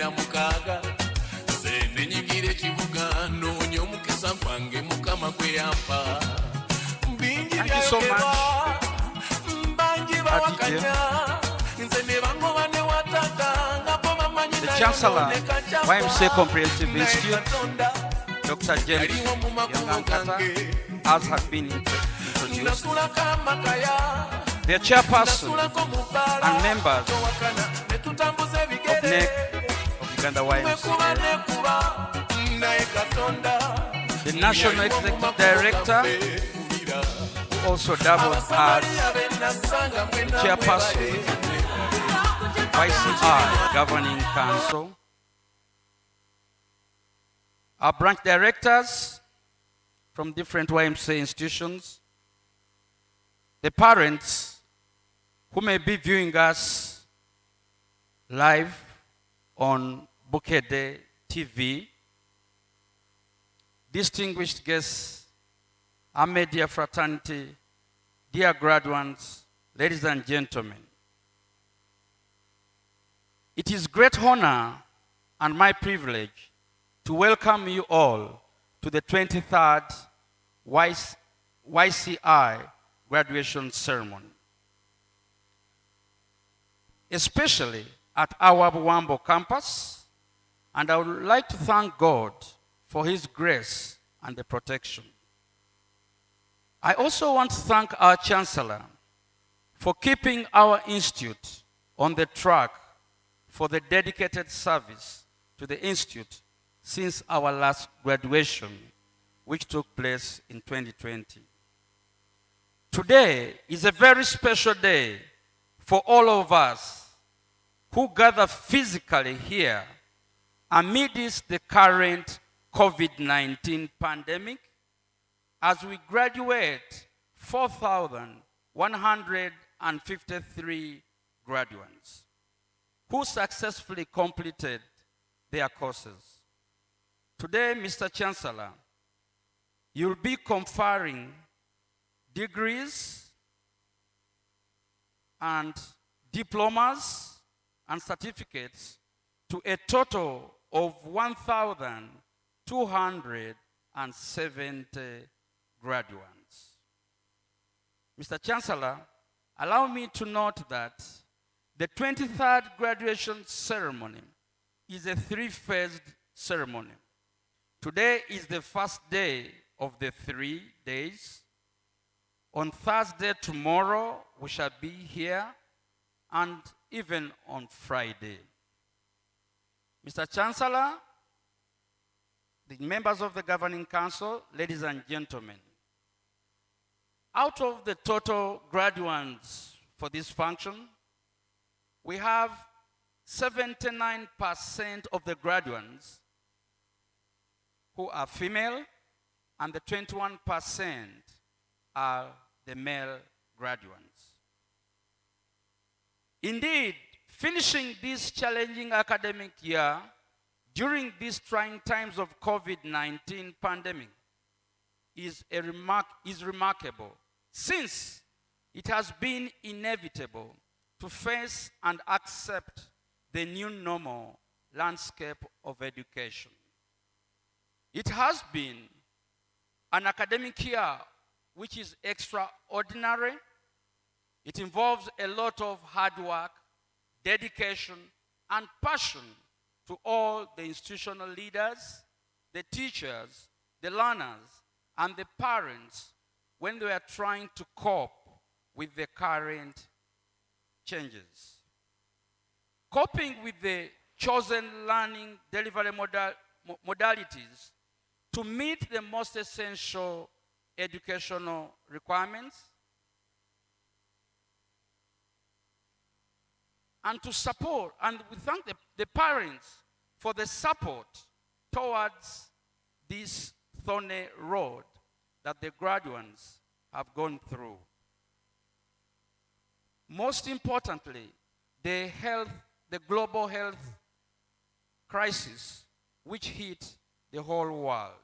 na mukaaga nze nenyingira ekibuga noonya omukisa gwange mukama gwe yampa bingi byayogerwa bangi bawakanya nze ne bangoba ne watata nga bo bamanyi The Chancellor, YMCA Comprehensive Institute, Dr. James Yangata, as has been introduced. Their chairperson and members of NEC of Uganda YMCA, the National Executive Director, who also doubles as chairperson YCI Governing Council, our branch directors from different YMCA institutions, the parents who may be viewing us live on Bukede TV, distinguished guests, our media fraternity, dear graduates, ladies and gentlemen. It is great honor and my privilege to welcome you all to the 23rd YCI graduation ceremony, especially at our Wambo campus, and I would like to thank God for His grace and the protection. I also want to thank our Chancellor for keeping our institute on the track for the dedicated service to the institute since our last graduation, which took place in 2020. Today is a very special day for all of us who gather physically here amidst the current COVID-19 pandemic as we graduate 4,153 graduates who successfully completed their courses. Today, Mr. Chancellor, you'll be conferring degrees and diplomas and certificates to a total of 1,270 graduates. Mr. Chancellor, allow me to note that the 23rd graduation ceremony is a three-phased ceremony. Today is the first day of the 3 days. On Thursday, tomorrow, we shall be here, and even on Friday. Mr. Chancellor, the members of the Governing Council, ladies and gentlemen, out of the total graduates for this function, we have 79% of the graduates who are female, and the 21% are the male graduates. Indeed, finishing this challenging academic year during these trying times of COVID-19 pandemic is remarkable, since it has been inevitable to face and accept the new normal landscape of education. It has been an academic year which is extraordinary. It involves a lot of hard work, dedication, and passion to all the institutional leaders, the teachers, the learners, and the parents when they are trying to cope with the current changes. Coping with the chosen learning delivery modalities to meet the most essential educational requirements, and to support, and we thank the parents for the support towards this thorny road that the graduates have gone through. Most importantly, the global health crisis which hit the whole world.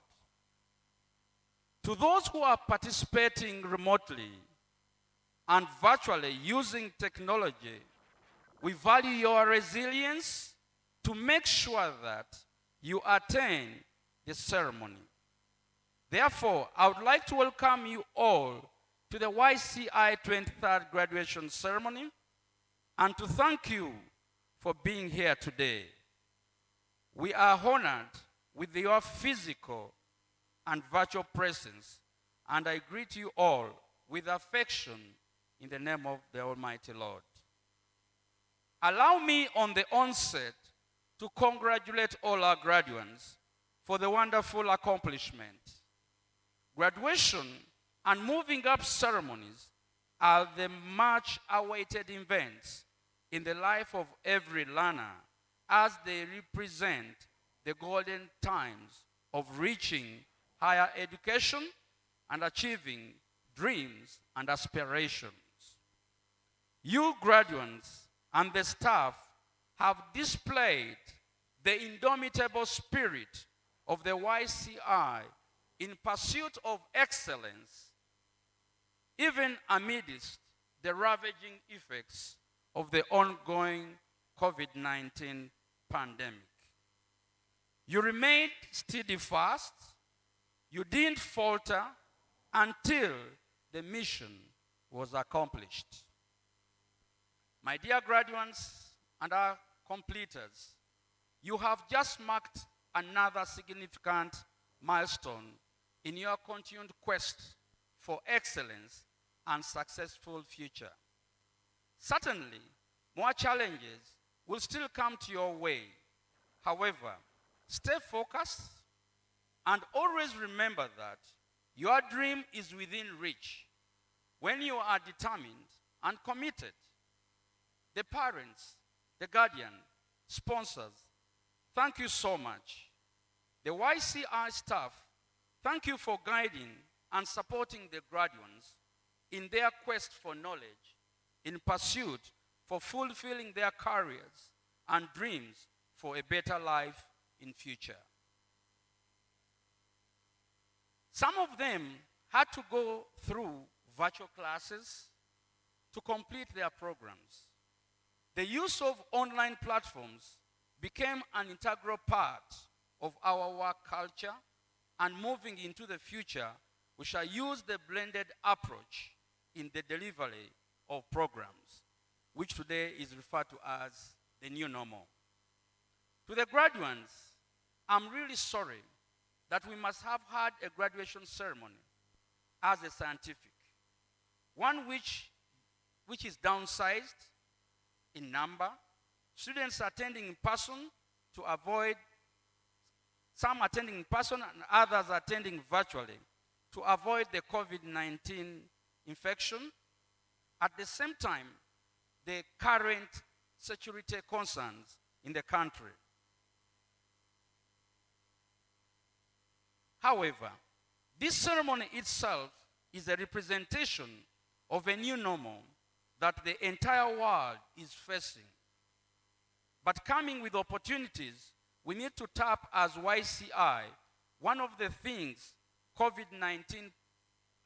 To those who are participating remotely and virtually using technology, we value your resilience to make sure that you attend the ceremony. Therefore, I would like to welcome you all to the YCI 23rd graduation ceremony and to thank you for being here today. We are honored with your physical and virtual presence, and I greet you all with affection in the name of the Almighty Lord. Allow me on the onset to congratulate all our graduates for the wonderful accomplishment. Graduation and moving up ceremonies are the much awaited events in the life of every learner, as they represent the golden times of reaching higher education and achieving dreams and aspirations. You graduates and the staff have displayed the indomitable spirit of the YCI in pursuit of excellence, even amidst the ravaging effects of the ongoing COVID-19 pandemic. You remained steadfast, you didn't falter until the mission was accomplished. My dear graduates and our completers, you have just marked another significant milestone in your continued quest for excellence and successful future. Certainly, more challenges will still come to your way. However, stay focused and always remember that your dream is within reach when you are determined and committed. The parents, the guardian, sponsors, thank you so much. The YCI staff, thank you for guiding and supporting the graduates in their quest for knowledge, in pursuit for fulfilling their careers and dreams for a better life in future. Some of them had to go through virtual classes to complete their programs. The use of online platforms became an integral part of our work culture, and moving into the future, we shall use the blended approach in the delivery of programs, which today is referred to as the new normal. To the graduates, I'm really sorry that we must have had a graduation ceremony as a scientific, one which is downsized in number, students attending in person to avoid, some attending in person and others attending virtually to avoid the COVID-19 infection. At the same time, the current security concerns in the country. However, this ceremony itself is a representation of a new normal that the entire world is facing. But coming with opportunities, we need to tap as YCI. One of the things COVID-19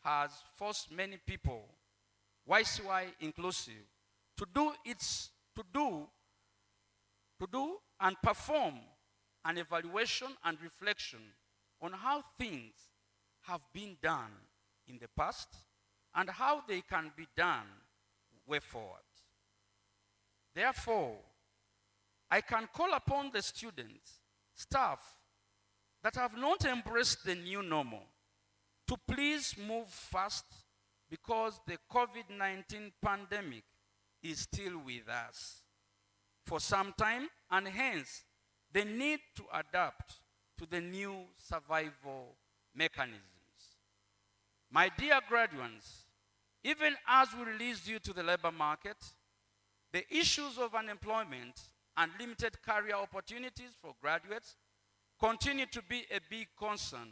has forced many people, YCI inclusive, to do and perform an evaluation and reflection on how things have been done in the past and how they can be done way forward. Therefore, I can call upon the students, staff that have not embraced the new normal to please move fast, because the COVID-19 pandemic is still with us for some time, and hence they need to adapt to the new survival mechanisms. My dear graduates, even as we release you to the labor market, the issues of unemployment and limited career opportunities for graduates continue to be a big concern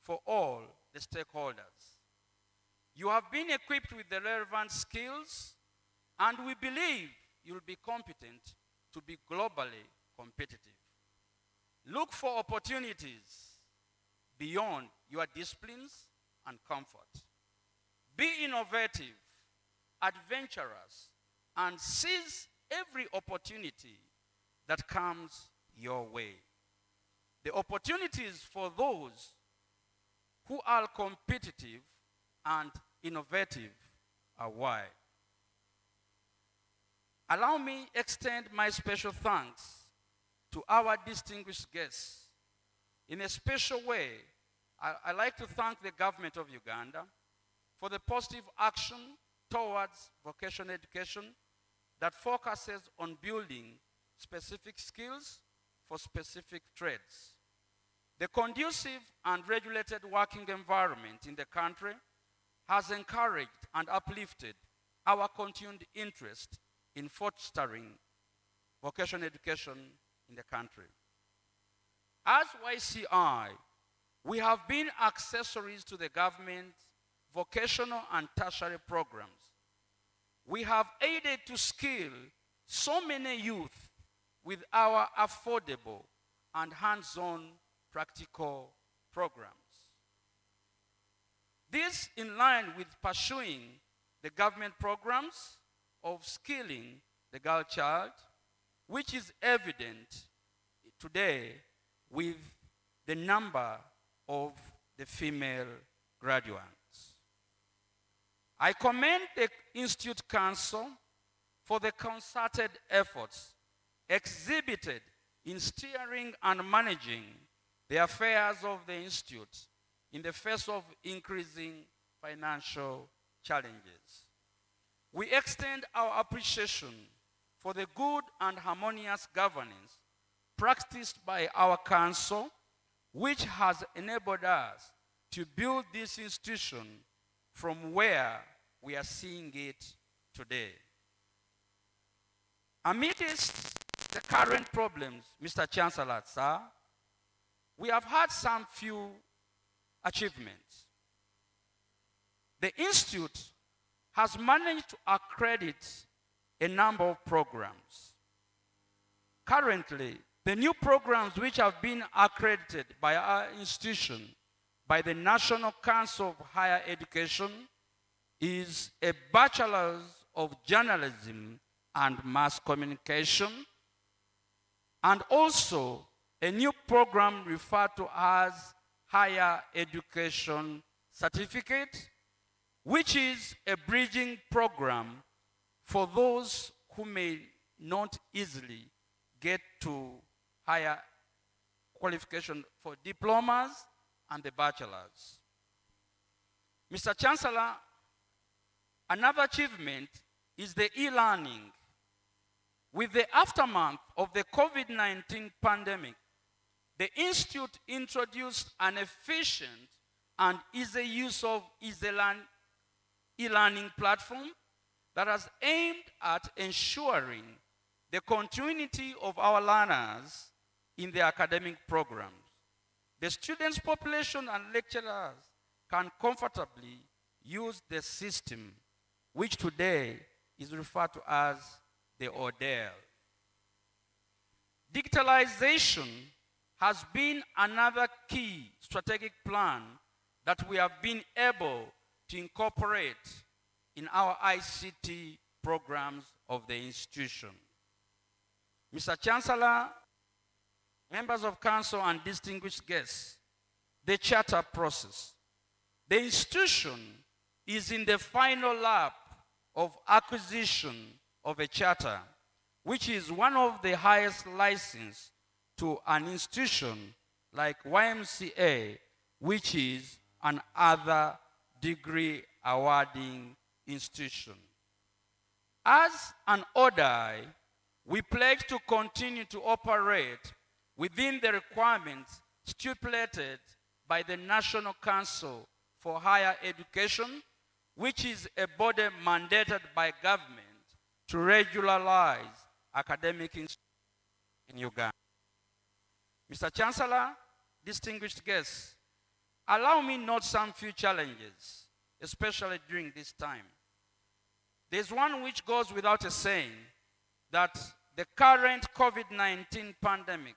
for all the stakeholders. You have been equipped with the relevant skills, and we believe you'll be competent to be globally competitive. Look for opportunities beyond your disciplines and comfort. Be innovative, adventurous, and seize every opportunity that comes your way. The opportunities for those who are competitive and innovative are wide. Allow me extend my special thanks to our distinguished guests. In a special way, I like to thank the government of Uganda for the positive action towards vocational education that focuses on building specific skills for specific trades. The conducive and regulated working environment in the country has encouraged and uplifted our continued interest in fostering vocational education in the country. As YCI, we have been accessories to the government's vocational and tertiary programs. We have aided to skill so many youth with our affordable and hands-on practical programs. This in line with pursuing the government programs of skilling the girl child, which is evident today with the number of the female graduates. I commend the Institute Council for the concerted efforts exhibited in steering and managing the affairs of the Institute in the face of increasing financial challenges. We extend our appreciation for the good and harmonious governance practiced by our council, which has enabled us to build this institution from where we are seeing it today. Amidst the current problems, Mr. Chancellor, sir, we have had some few achievements. The Institute has managed to accredit a number of programs. Currently, the new programs which have been accredited by our institution by the National Council of Higher Education is a Bachelor's of Journalism and Mass Communication, and also a new program referred to as Higher Education Certificate, which is a bridging program for those who may not easily get to higher qualification for diplomas and the bachelors. Mr. Chancellor, another achievement is the e-learning. With the aftermath of the COVID-19 pandemic, the Institute introduced an efficient and easy use of e-learning platform that has aimed at ensuring the continuity of our learners in their academic programs. The students' population and lecturers can comfortably use the system, which today is referred to as the ordeal. Digitalization has been another key strategic plan that we have been able to incorporate in our ICT programs of the institution. Mr. Chancellor, members of council and distinguished guests, the charter process. The institution is in the final lap of acquisition of a charter, which is one of the highest license to an institution like YMCA, which is an other degree awarding institution. As an ODI, we pledge to continue to operate within the requirements stipulated by the National Council for Higher Education, which is a body mandated by government to regularize academic institutions in Uganda. Mr. Chancellor, distinguished guests, allow me note some few challenges, especially during this time. There's one which goes without a saying, that the current COVID-19 pandemic,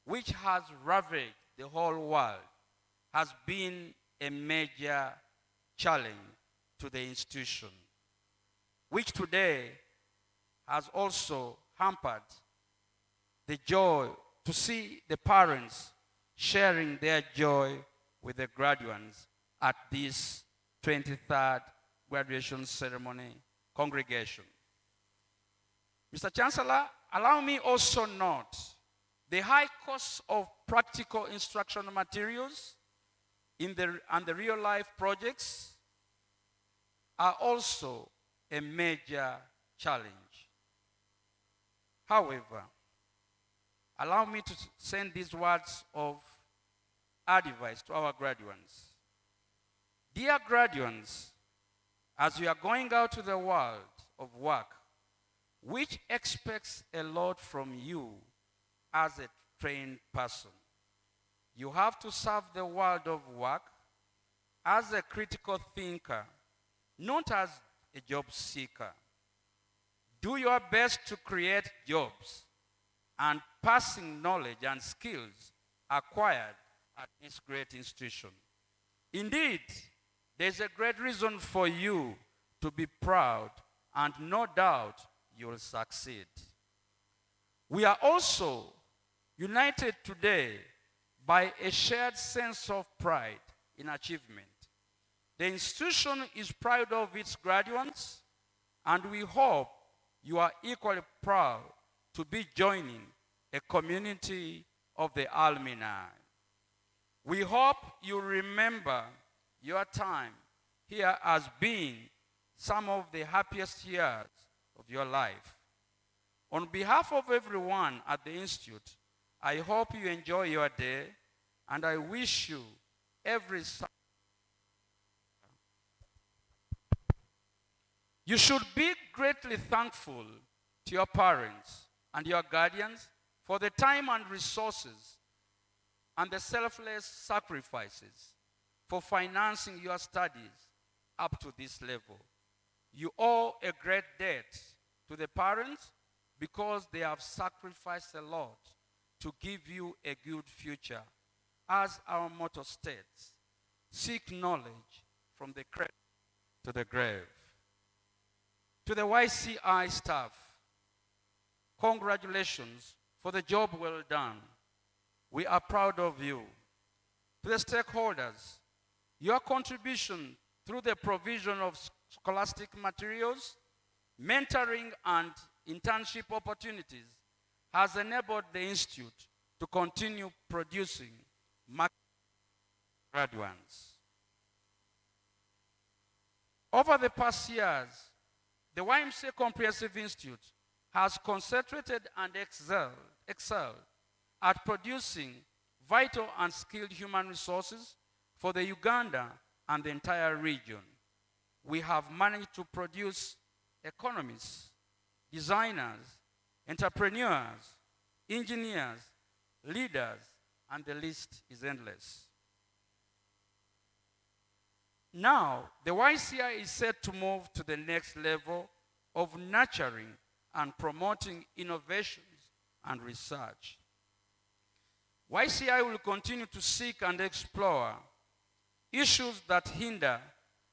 which has ravaged the whole world, has been a major challenge to the institution, which today has also hampered the joy to see the parents sharing their joy with the graduates at this 23rd graduation ceremony congregation. Mr. Chancellor, allow me also note the high cost of practical instructional materials and the real-life projects are also a major challenge. However, allow me to send these words of advice to our graduates. Dear graduates, as you are going out to the world of work, which expects a lot from you as a trained person, you have to serve the world of work as a critical thinker, not as a job seeker. Do your best to create jobs and passing knowledge and skills acquired at this great institution. Indeed, there's a great reason for you to be proud, and no doubt you'll succeed. We are also united today by a shared sense of pride in achievement. The institution is proud of its graduates, and we hope you are equally proud to be joining a community of the alumni. We hope you remember your time here as being some of the happiest years of your life. On behalf of everyone at the Institute, I hope you enjoy your day, and I wish you every success. You should be greatly thankful to your parents and your guardians for the time and resources and the selfless sacrifices for financing your studies up to this level. You owe a great debt to the parents because they have sacrificed a lot to give you a good future. As our motto states, seek knowledge from the cradle to the grave. To the YCI staff, congratulations for the job well done. We are proud of you. To the stakeholders, your contribution through the provision of scholastic materials, mentoring, and internship opportunities has enabled the Institute to continue producing graduates. Over the past years, the ymca Comprehensive Institute has concentrated and excelled at producing vital and skilled human resources for the Uganda and the entire region. We have managed to produce economists, designers, entrepreneurs, engineers, leaders, and the list is endless. Now, the YCI is set to move to the next level of nurturing and promoting innovations and research. YCI will continue to seek and explore issues that hinder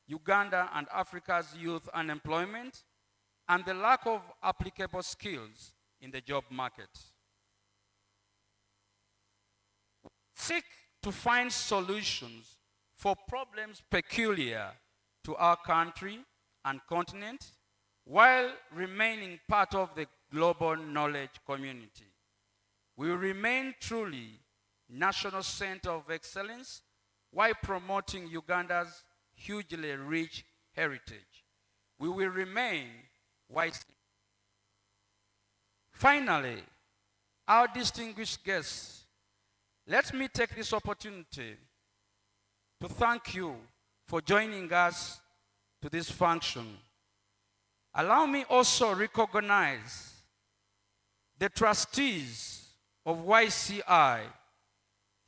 Uganda and Africa's youth unemployment and the lack of applicable skills in the job market. Seek to find solutions for problems peculiar to our country and continent while remaining part of the global knowledge community. We will remain truly national center of excellence while promoting Uganda's hugely rich heritage. We will remain YC. Finally, our distinguished guests, let me take this opportunity to thank you for joining us to this function. Allow me also recognize the trustees of YCI.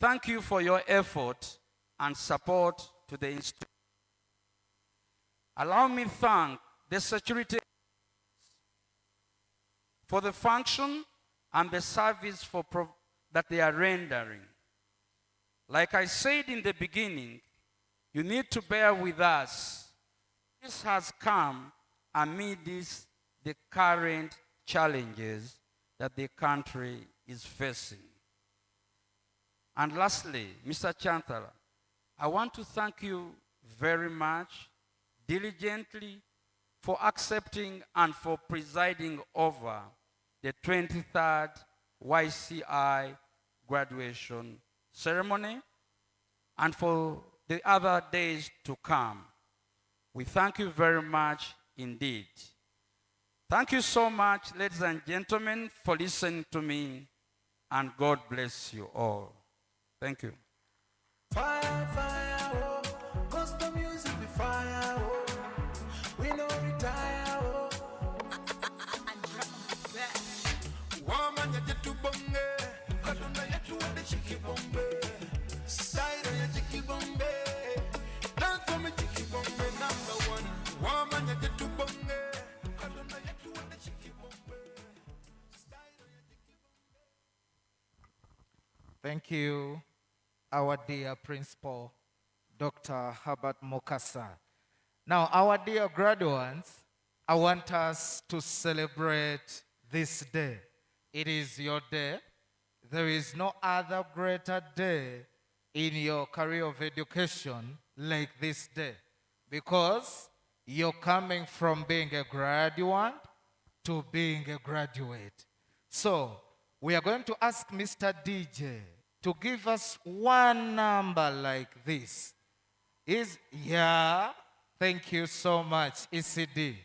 Thank you for your effort and support to the institute. Allow me to thank the security for the function and the service that they are rendering. Like I said in the beginning, you need to bear with us. This has come amidst the current challenges that the country is facing. And lastly, Mr. Chancellor, I want to thank you very much, diligently, for accepting and for presiding over the 23rd YCI graduation ceremony and for the other days to come. We thank you very much indeed. Thank you so much, ladies and gentlemen, for listening to me, and God bless you all. Thank you. Fire, fire, oh, cause the music be fire, oh. We no retire, oh. Woman, you get to bonge, kaduna ya tu wade chiki bombe, style ya chiki bombe, dance for me chiki bombe #1. Woman, you get to bonge, kaduna ya tu wade chiki bombe, style ya chiki bombe. Thank you, our dear principal, Dr. Herbert Mokasa. Now, our dear graduates, I want us to celebrate this day. It is your day. There is no other greater day in your career of education like this day, because you're coming from being a graduate to being a graduate. So, we are going to ask Mr. DJ to give us one number like this. Thank you so much, ECD.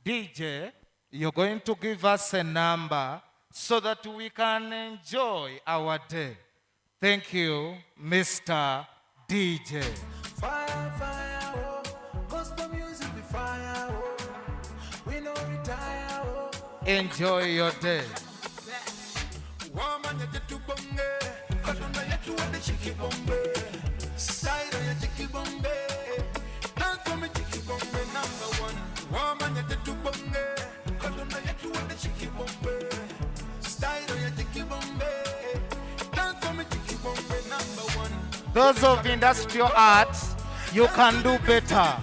DJ, you're going to give us a number so that we can enjoy our day. Thank you, Mr. DJ. Fire, fire, oh, gospel music be fire, oh. We no retire, oh. Enjoy your day. Woman, you get to bonge, kaduna ya tu wade chiki bombe, style ya chiki bombe, dance for me chiki bombe #1. Woman, you get to bonge, kaduna ya tu wade chiki bombe, style ya chiki bombe, dance for me chiki bombe #1. Those of industrial arts, you can do better.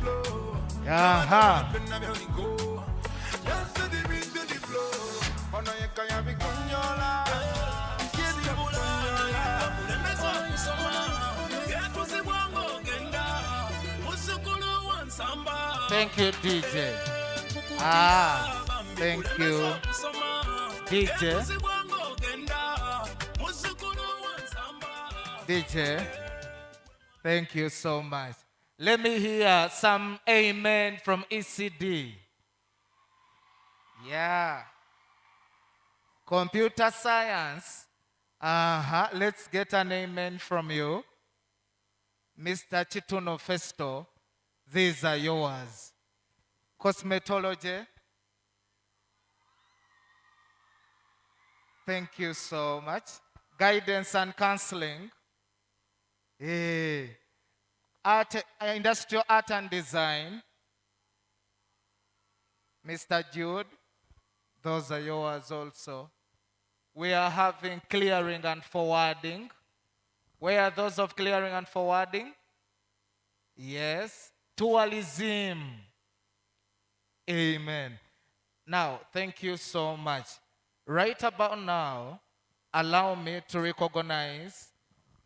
Thank you, DJ. Thank you, DJ. DJ, thank you so much. Let me hear some amen from ECD. Yeah. Computer science. Let's get an amen from you. Mr. Chituno Festo, these are yours. Cosmetology. Thank you so much. Guidance and counseling. Industrial art and design. Mr. Jude, those are yours also. We are having clearing and forwarding. Where are those of clearing and forwarding? Yes. Tourism. Amen. Now, thank you so much. Right about now, allow me to recognize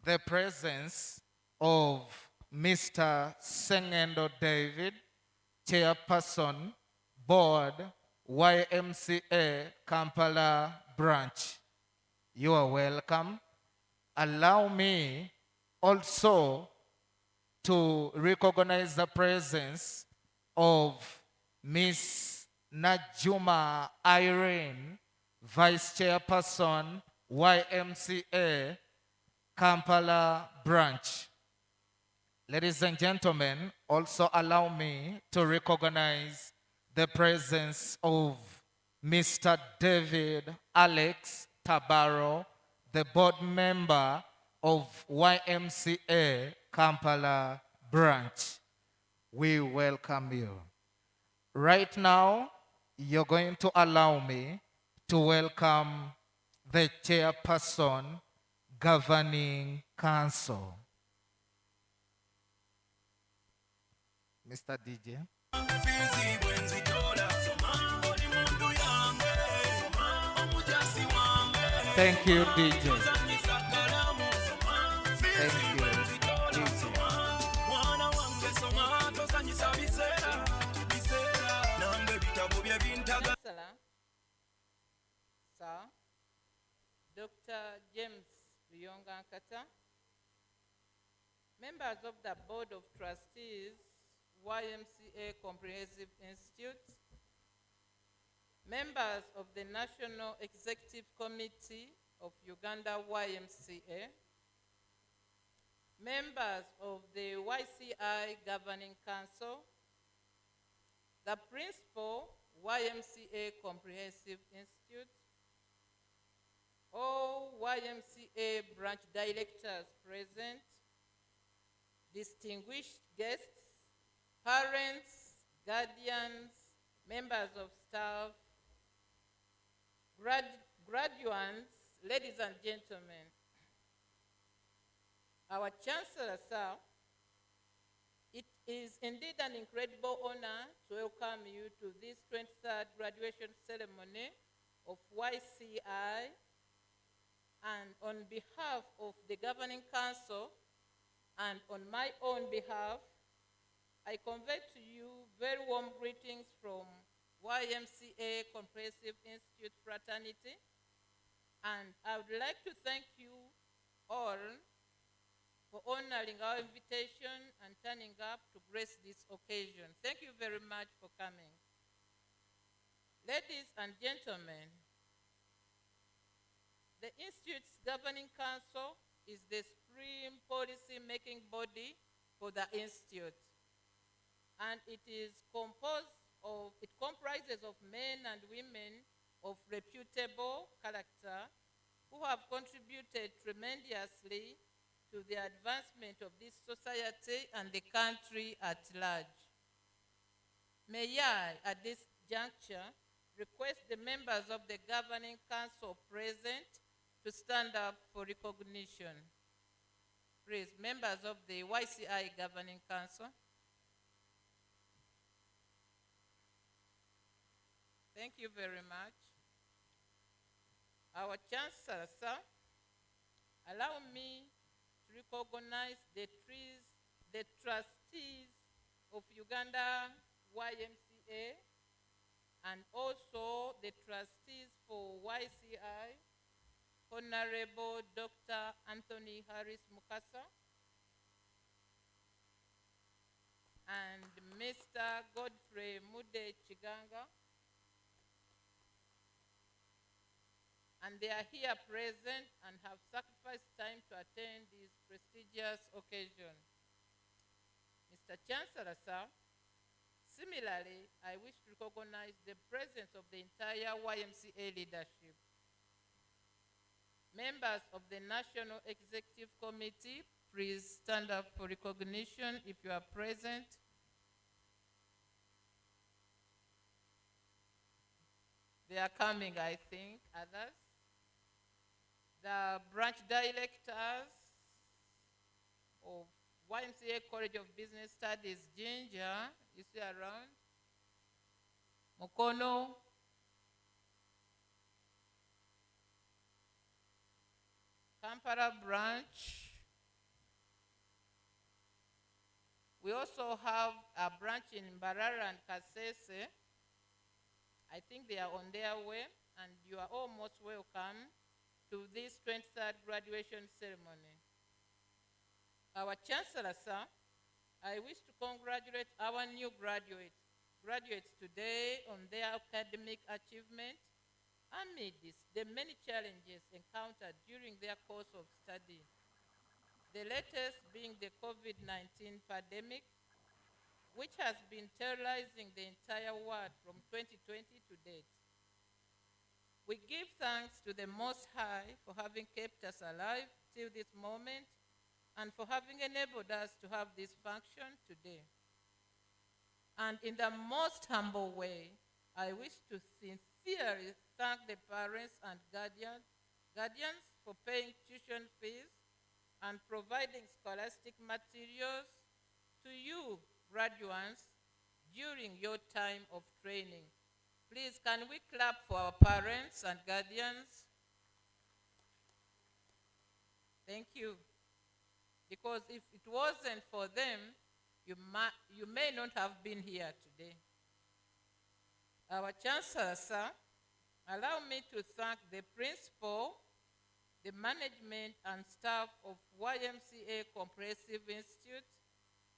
the presence of Mr. Sengendo David, Chairperson, Board, YMCA, Kampala Branch. You are welcome. Allow me also to recognize the presence of Miss Najuma Irene, Vice Chairperson, YMCA, Kampala Branch. Ladies and gentlemen, also allow me to recognize the presence of Mr. David Alex Tabaro, the board member of YMCA Kampala Branch. We welcome you. Right now, you're going to allow me to welcome the chairperson, governing council. Mr. DJ. Thank you, DJ. Dr. James Ymca, members of the Board of Trustees, YMCA Comprehensive Institute, members of the National Executive Committee of Uganda YMCA, members of the YCI Governing Council, the principal, YMCA Comprehensive Institute, all YMCA branch directors present, distinguished guests, parents, guardians, members of staff, graduates, ladies and gentlemen. Our Chancellor, sir, it is indeed an incredible honor to welcome you to this 23rd graduation ceremony of YCI, and on behalf of the Governing Council and on my own behalf, I convey to you very warm greetings from YMCA Comprehensive Institute Fraternity, and I would like to thank you all for honoring our invitation and turning up to grace this occasion. Thank you very much for coming. Ladies and gentlemen, the Institute's Governing Council is the supreme policy-making body for the Institute, and it comprises of men and women of reputable character who have contributed tremendously to the advancement of this society and the country at large. May I, at this juncture, request the members of the Governing Council present to stand up for recognition. Please, members of the YCI Governing Council. Thank you very much. Our Chancellor, sir, allow me to recognize the trustees of Uganda YMCA and also the trustees for YCI, Honorable Dr. Anthony Harris Mukasa and Mr. Godfrey Mude Chiganga. And they are here present and have sacrificed time to attend this prestigious occasion. Mr. Chancellor, sir, similarly, I wish to recognize the presence of the entire YMCA leadership. Members of the National Executive Committee, please stand up for recognition if you are present. They are coming, I think, others. The branch directors of YMCA College of Business Studies, Ginger, you see around. Mukono. Kampala branch. We also have a branch in Mbarara and Kasese. I think they are on their way, and you are all most welcome to this 23rd graduation ceremony. Our Chancellor, sir, I wish to congratulate our new graduates today on their academic achievement amidst the many challenges encountered during their course of study. The latest being the COVID-19 pandemic, which has been terrorizing the entire world from 2020 to date. We give thanks to the Most High for having kept us alive till this moment and for having enabled us to have this function today. And in the most humble way, I wish to sincerely thank the parents and guardians for paying tuition fees and providing scholastic materials to you, graduates, during your time of training. Please, can we clap for our parents and guardians? Thank you. Because if it wasn't for them, you may not have been here today. Our Chancellor, sir, allow me to thank the principal the management and staff of YMCA Comprehensive Institute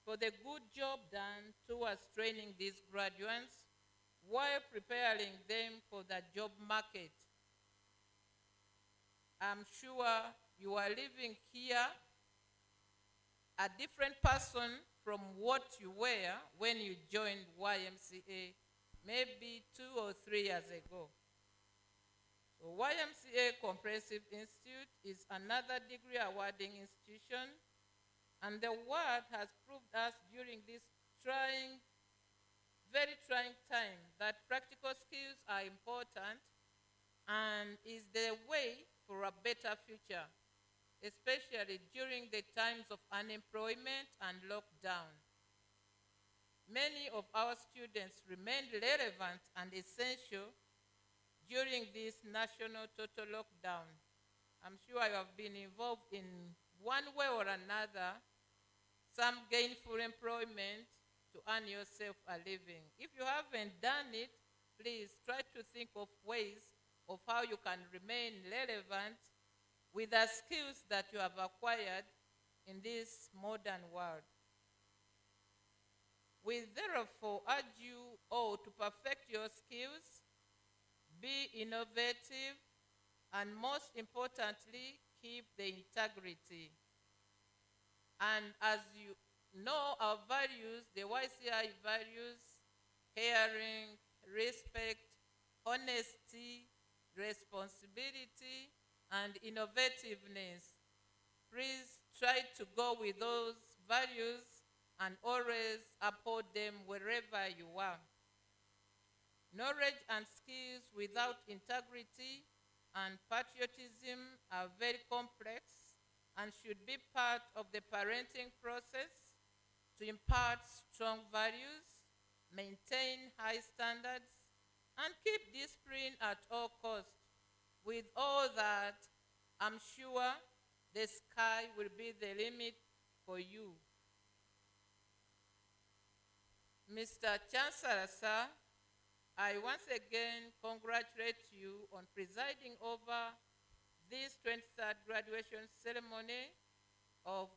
for the good job done towards training these graduates while preparing them for the job market. I'm sure you are living here a different person from what you were when you joined YMCA maybe 2 or 3 years ago. So YMCA Comprehensive Institute is another degree awarding institution, and the world has proved us during this trying, very trying time that practical skills are important and is the way for a better future, especially during the times of unemployment and lockdown. Many of our students remained relevant and essential during this national total lockdown. I'm sure you have been involved in one way or another, some gainful employment to earn yourself a living. If you haven't done it, please try to think of ways of how you can remain relevant with the skills that you have acquired in this modern world. We therefore urge you all to perfect your skills, be innovative, and most importantly, keep the integrity. And as you know our values, the YCI values, caring, respect, honesty, responsibility, and innovativeness. Please try to go with those values and always uphold them wherever you are. Knowledge and skills without integrity and patriotism are very complex and should be part of the parenting process to impart strong values, maintain high standards, and keep discipline at all costs. With all that, I'm sure the sky will be the limit for you. Mr. Chancellor, sir, I once again congratulate you on presiding over this 23rd graduation ceremony of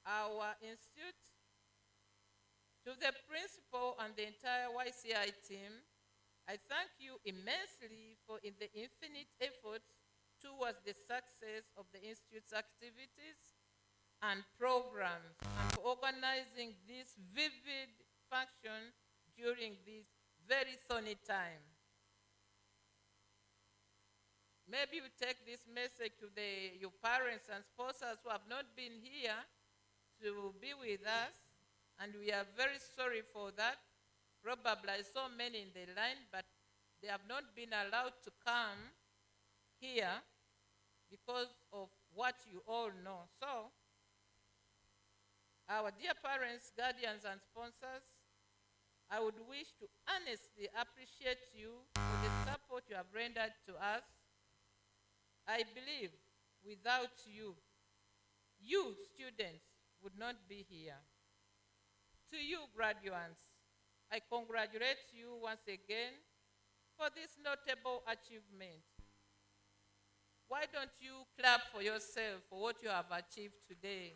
our institute. To the principal and the entire YCI team, I thank you immensely for the infinite efforts towards the success of the Institute's activities and programs, and for organizing this vivid function during this very thorny time. Maybe you take this message to your parents and sponsors who have not been here to be with us, and we are very sorry for that. Probably I saw many in the line, but they have not been allowed to come here because of what you all know. So, our dear parents, guardians, and sponsors, I would wish to honestly appreciate you for the support you have rendered to us. I believe without you, you students would not be here. To you graduates, I congratulate you once again for this notable achievement. Why don't you clap for yourself for what you have achieved today?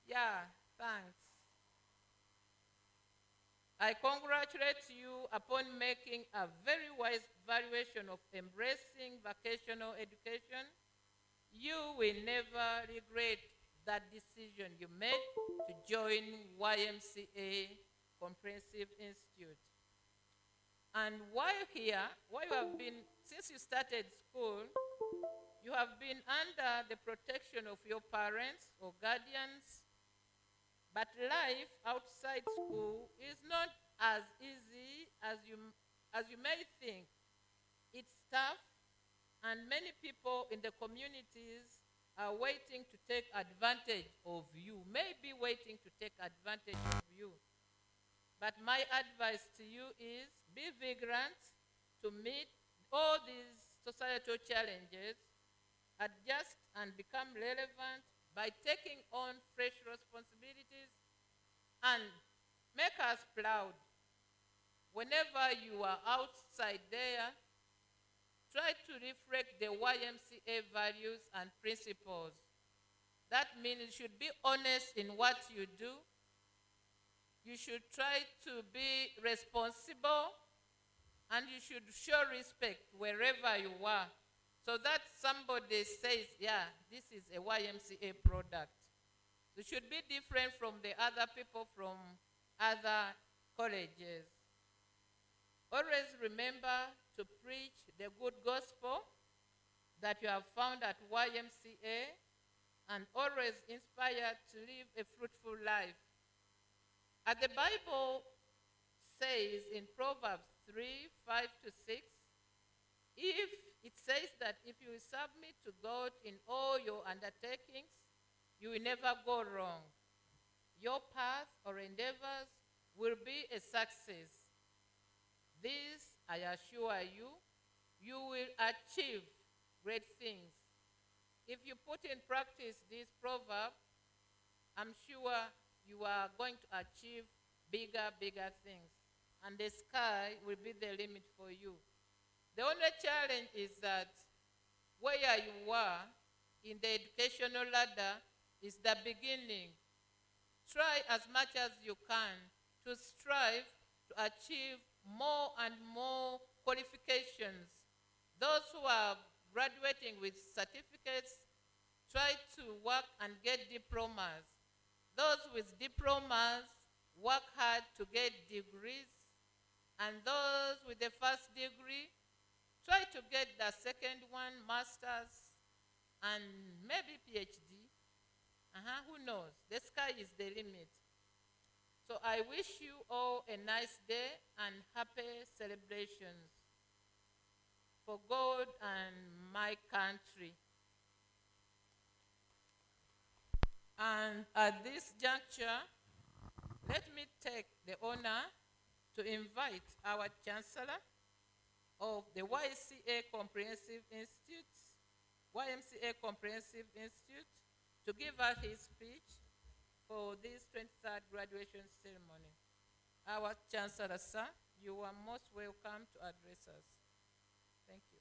Yeah, thanks. I congratulate you upon making a very wise valuation of embracing vocational education. You will never regret that decision you made to join YMCA Comprehensive Institute. And while here, since you started school, you have been under the protection of your parents or guardians, but life outside school is not as easy as you may think. It's tough, and many people in the communities are waiting to take advantage of you, maybe waiting to take advantage of you. But my advice to you is be vigilant to meet all these societal challenges, adjust and become relevant by taking on fresh responsibilities, and make us proud. Whenever you are outside there, try to reflect the YMCA values and principles. That means you should be honest in what you do. You should try to be responsible, and you should show respect wherever you are, so that somebody says, yeah, this is a YMCA product. You should be different from the other people from other colleges. Always remember to preach the good gospel that you have found at YMCA, and always inspired to live a fruitful life. As the Bible says in Proverbs 3:5-6, if it says that if you submit to God in all your undertakings, you will never go wrong. Your path or endeavors will be a success. This, I assure you, you will achieve great things. If you put in practice this proverb, I'm sure you are going to achieve bigger things. And the sky will be the limit for you. The only challenge is that where you are in the educational ladder is the beginning. Try as much as you can to strive to achieve more and more qualifications. Those who are graduating with certificates, try to work and get diplomas. Those with diplomas, work hard to get degrees. And those with the first degree, try to get the second one, master's, and maybe PhD. Who knows? The sky is the limit. So I wish you all a nice day and happy celebrations for God and my country. And at this juncture, let me take the honor to invite our Chancellor of the YMCA Comprehensive Institute, to give us his speech for this 23rd graduation ceremony. Our Chancellor, sir, you are most welcome to address us. Thank you.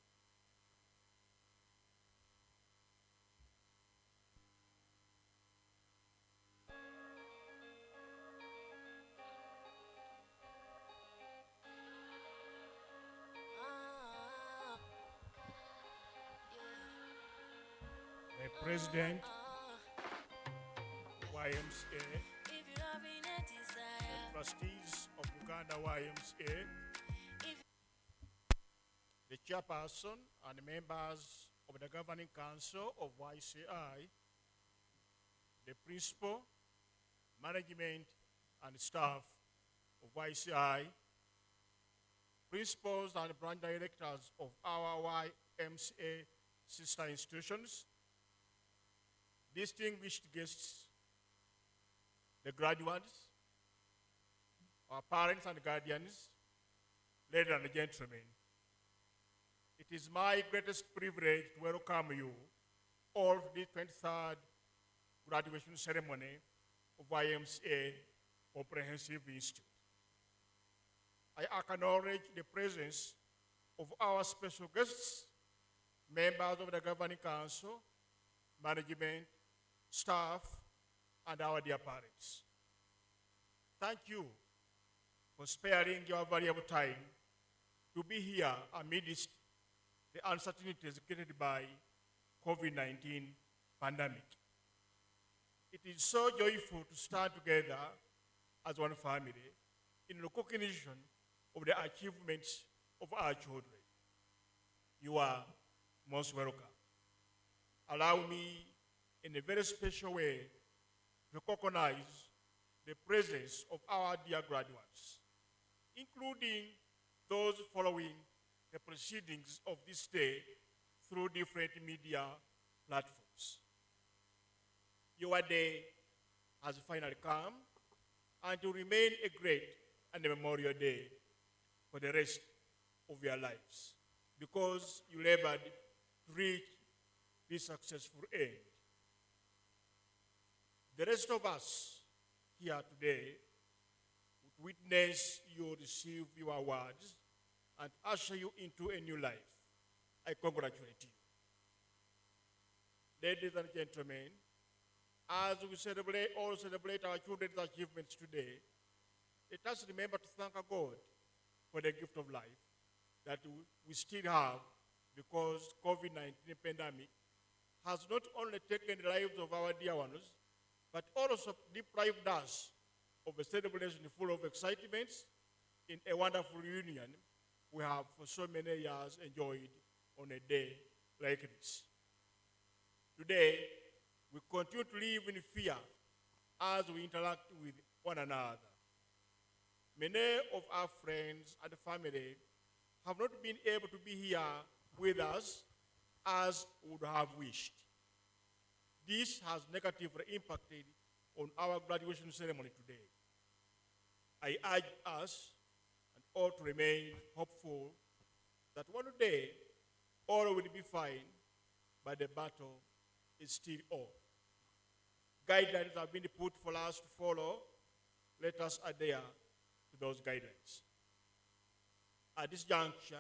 The President, YMCA, the trustees of Uganda YMCA, the chairperson and members of the governing council of YCI, the principal, management, and staff of YCI, principals and branch directors of our YMCA sister institutions, distinguished guests, the graduates, our parents and guardians, ladies and gentlemen. It is my greatest privilege to welcome you all to the 23rd graduation ceremony of YMCA Comprehensive Institute. I acknowledge the presence of our special guests, members of the governing council, management, staff, and our dear parents. Thank you for sparing your valuable time to be here amidst the uncertainties created by COVID-19 pandemic. It is so joyful to stand together as one family in recognition of the achievements of our children. You are most welcome. Allow me, in a very special way, to recognize the presence of our dear graduates, including those following the proceedings of this day through different media platforms. Your day has finally come, and to remain a great and a memorial day for the rest of your lives, because you labored to reach this successful end. The rest of us here today would witness you receive your awards and usher you into a new life. I congratulate you. Ladies and gentlemen, as we celebrate our children's achievements today, let us remember to thank our God for the gift of life that we still have, because COVID-19 pandemic has not only taken the lives of our dear ones, but also deprived us of a celebration full of excitements in a wonderful reunion we have for so many years enjoyed on a day like this. Today, we continue to live in fear as we interact with one another. Many of our friends and family have not been able to be here with us as we would have wished. This has negatively impacted on our graduation ceremony today. I urge us and all to remain hopeful that one day all will be fine, but the battle is still on. Guidelines have been put for us to follow. Let us adhere to those guidelines. At this juncture,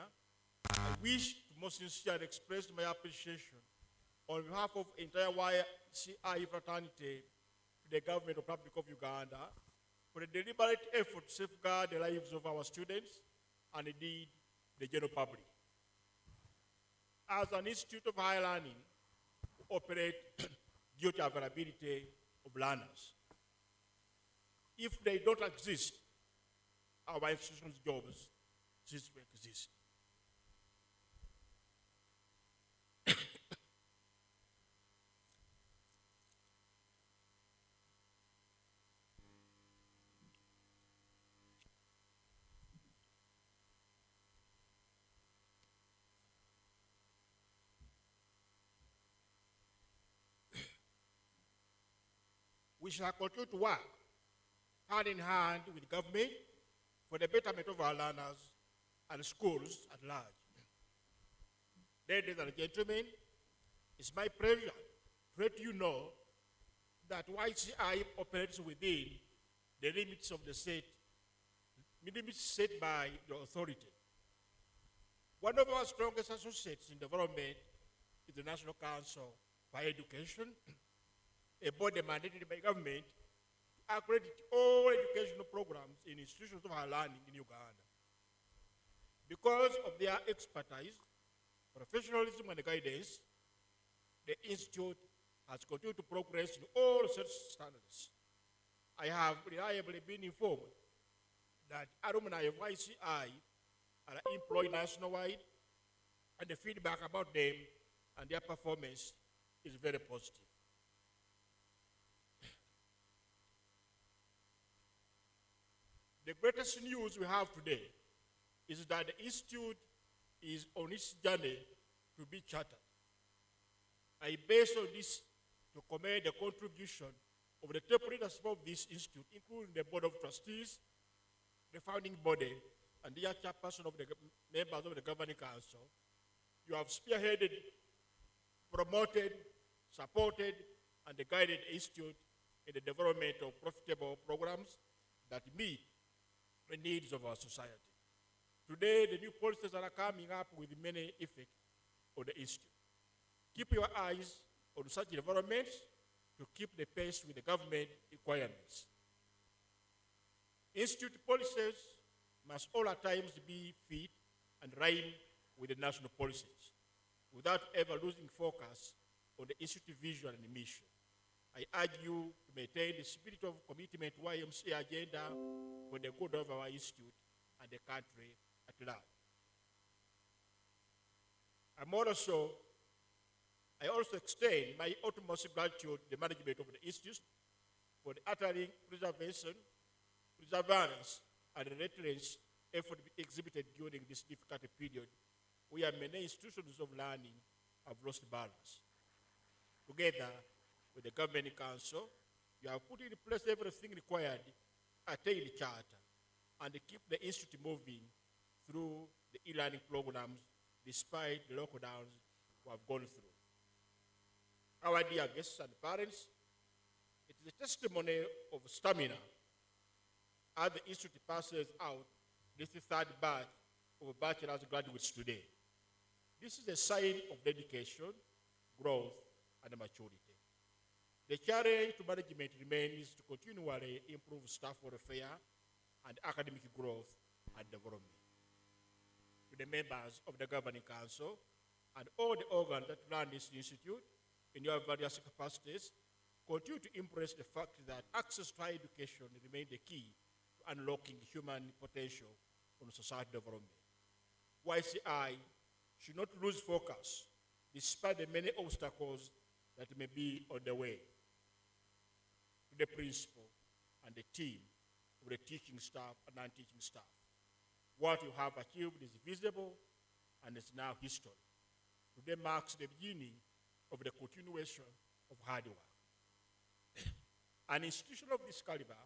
I wish to most sincerely express my appreciation on behalf of the entire YCI fraternity to the government of the Republic of Uganda for the deliberate effort to safeguard the lives of our students and indeed the general public. As an institute of higher learning, we operate due to availability of learners. If they don't exist, our institution's jobs cease to exist. We shall continue to work hand in hand with government for the betterment of our learners and schools at large. Ladies and gentlemen, it's my pleasure to let you know that YCI operates within the limits of the state, limits set by the authority. One of our strongest associates in development is the National Council for Education, a body mandated by government to accredit all educational programs in institutions of higher learning in Uganda. Because of their expertise, professionalism, and guidance, the Institute has continued to progress in all such standards. I have reliably been informed that alumni of YCI are employed nationwide, and the feedback about them and their performance is very positive. The greatest news we have today is that the Institute is on its journey to be chartered. I base on this to commend the contribution of the top leadership of this institute, including the Board of Trustees, the founding body, and the chairperson of the members of the Governing Council. You have spearheaded, promoted, supported, and guided the Institute in the development of profitable programs that meet the needs of our society. Today, the new policies are coming up with many effects on the Institute. Keep your eyes on such developments to keep the pace with the government requirements. Institute policies must all at times be fit and rhyme with the national policies, without ever losing focus on the Institute vision and mission. I urge you to maintain the spirit of commitment to ymca agenda for the good of our institute and the country at large. I also extend my utmost gratitude to the management of the institute for the uttering preservation, perseverance, and relentless effort exhibited during this difficult period, where many institutions of learning have lost balance. Together with the Governing Council, you have put in place everything required to attain the charter and keep the institute moving through the e-learning programs despite the lockdowns we have gone through. Our dear guests and parents, it is a testimony of stamina as the institute passes out this third batch of bachelor's graduates today. This is a sign of dedication, growth, and maturity. The challenge to management remains to continually improve staff welfare and academic growth and development. To the members of the Governing Council and all the organs that run this institute in your various capacities, continue to embrace the fact that access to higher education remains the key to unlocking human potential on society development. YCI should not lose focus despite the many obstacles that may be on the way. To the principal and the team of the teaching staff and non-teaching staff, what you have achieved is visible and is now history. Today marks the beginning of the continuation of hard work. An institution of this caliber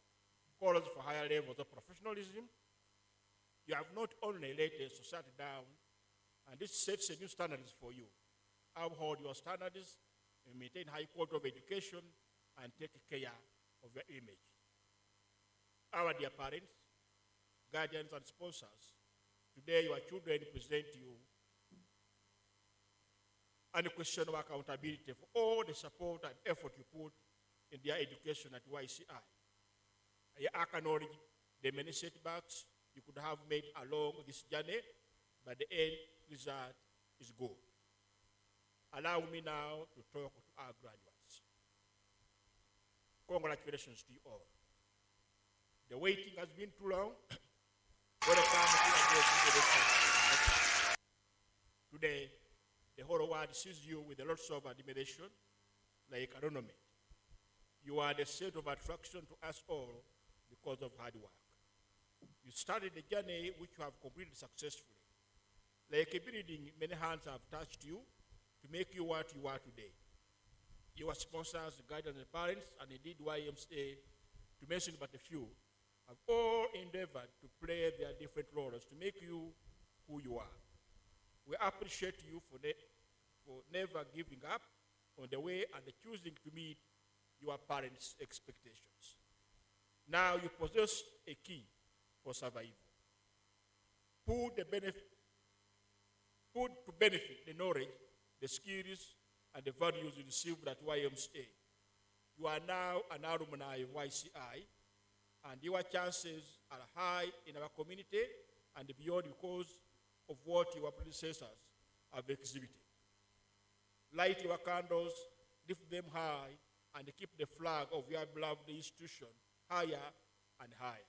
calls for higher levels of professionalism. You have not only laid the society down, and this sets a new standards for you. Uphold your standards and maintain high quality of education and take care of your image. Our dear parents, guardians, and sponsors, today your children present you unquestionable accountability for all the support and effort you put in their education at YCI. I acknowledge the many setbacks you could have made along this journey, but the end result is good. Allow me now to talk to our graduates. Congratulations to you all. The waiting has been too long. Today, the whole world sees you with lots of admiration, like ornament. You are the center of attraction to us all because of hard work. You started a journey which you have completed successfully. Like a building, many hands have touched you to make you what you are today. Your sponsors, guardians, and parents, and indeed YMCA, to mention but a few, have all endeavored to play their different roles to make you who you are. We appreciate you for never giving up on the way and choosing to meet your parents' expectations. Now you possess a key for survival. Put to benefit the knowledge, the skills, and the values you received at YMCA. You are now an alumni of YCI, and your chances are high in our community and beyond because of what your predecessors have exhibited. Light your candles, lift them high, and keep the flag of your beloved institution higher and higher.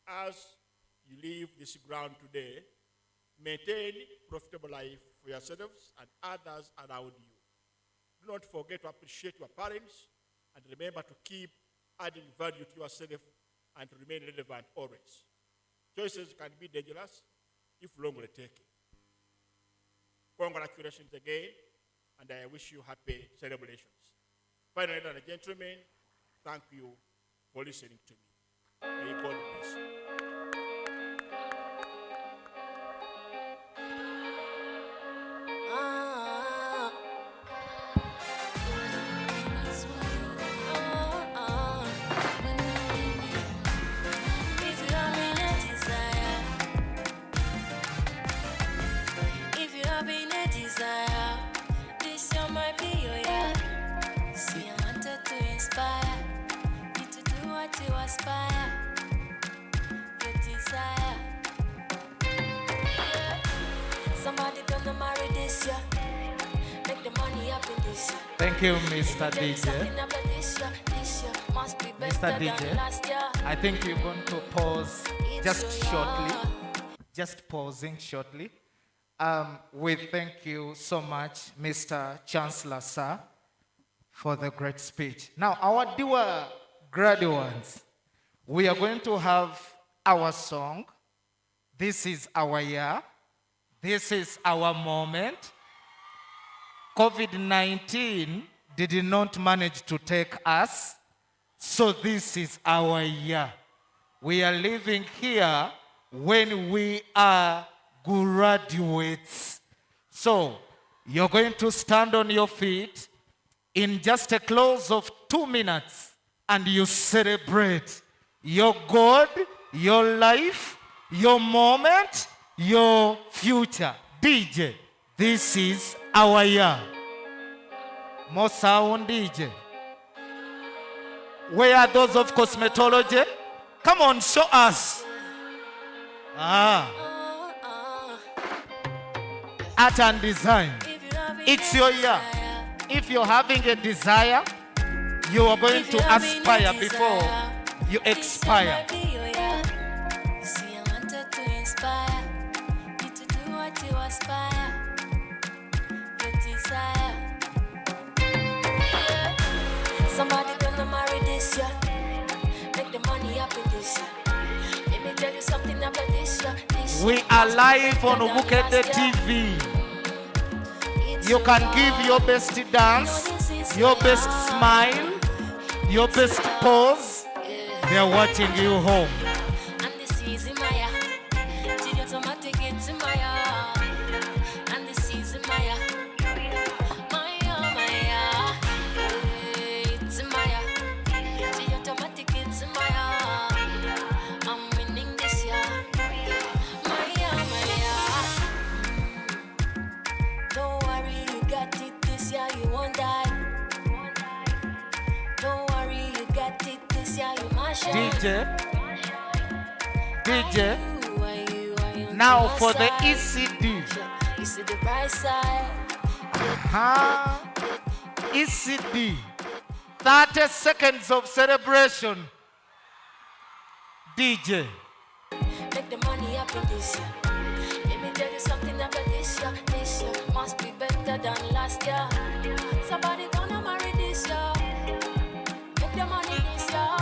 As you leave this ground today, maintain profitable life for yourselves and others around you. Do not forget to appreciate your parents and remember to keep adding value to yourself and to remain relevant always. Choices can be dangerous if wrongly taken. Congratulations again, and I wish you happy celebrations. Finally, ladies and gentlemen, thank you for listening to me. May God bless you. Thank you, Mr. DJ. Mr. DJ, I think you're going to pause just shortly. Just pausing shortly. We thank you so much, Mr. Chancellor, sir, for the great speech. Now, our dear graduates, we are going to have our song. This is our year. This is our moment. COVID-19 did not manage to take us, so this is our year. We are living here when we are graduates. So, you're going to stand on your feet in just a close of 2 minutes and you celebrate your God, your life, your moment, your future. DJ, this is our year. More sound, DJ. Where are those of cosmetology? Come on, show us. Art and design. It's your year. If you're having a desire, you are going to aspire before you expire. See, I wanted to inspire you to do what you aspire, your desire. Somebody gonna marry this year, make the money happen this year. Let me tell you something about this year. We are live on Ubukete TV. You can give your best dance, your best smile, your best pose. They are watching you home. And this is Maya. Till your automatic it's Maya. And this is Maya. Maya, Maya. It's Maya. Till your automatic it's Maya. I'm winning this year. Maya, Maya. Don't worry, you got it this year, you won't die. Don't worry, you got it this year, you must shine. DJ, now for the ECD. You see the bright side. ECD. 30 seconds of celebration. DJ. Make the money happen this year. Let me tell you something about this year. This year must be better than last year. Somebody gonna marry this year. Make the money this year.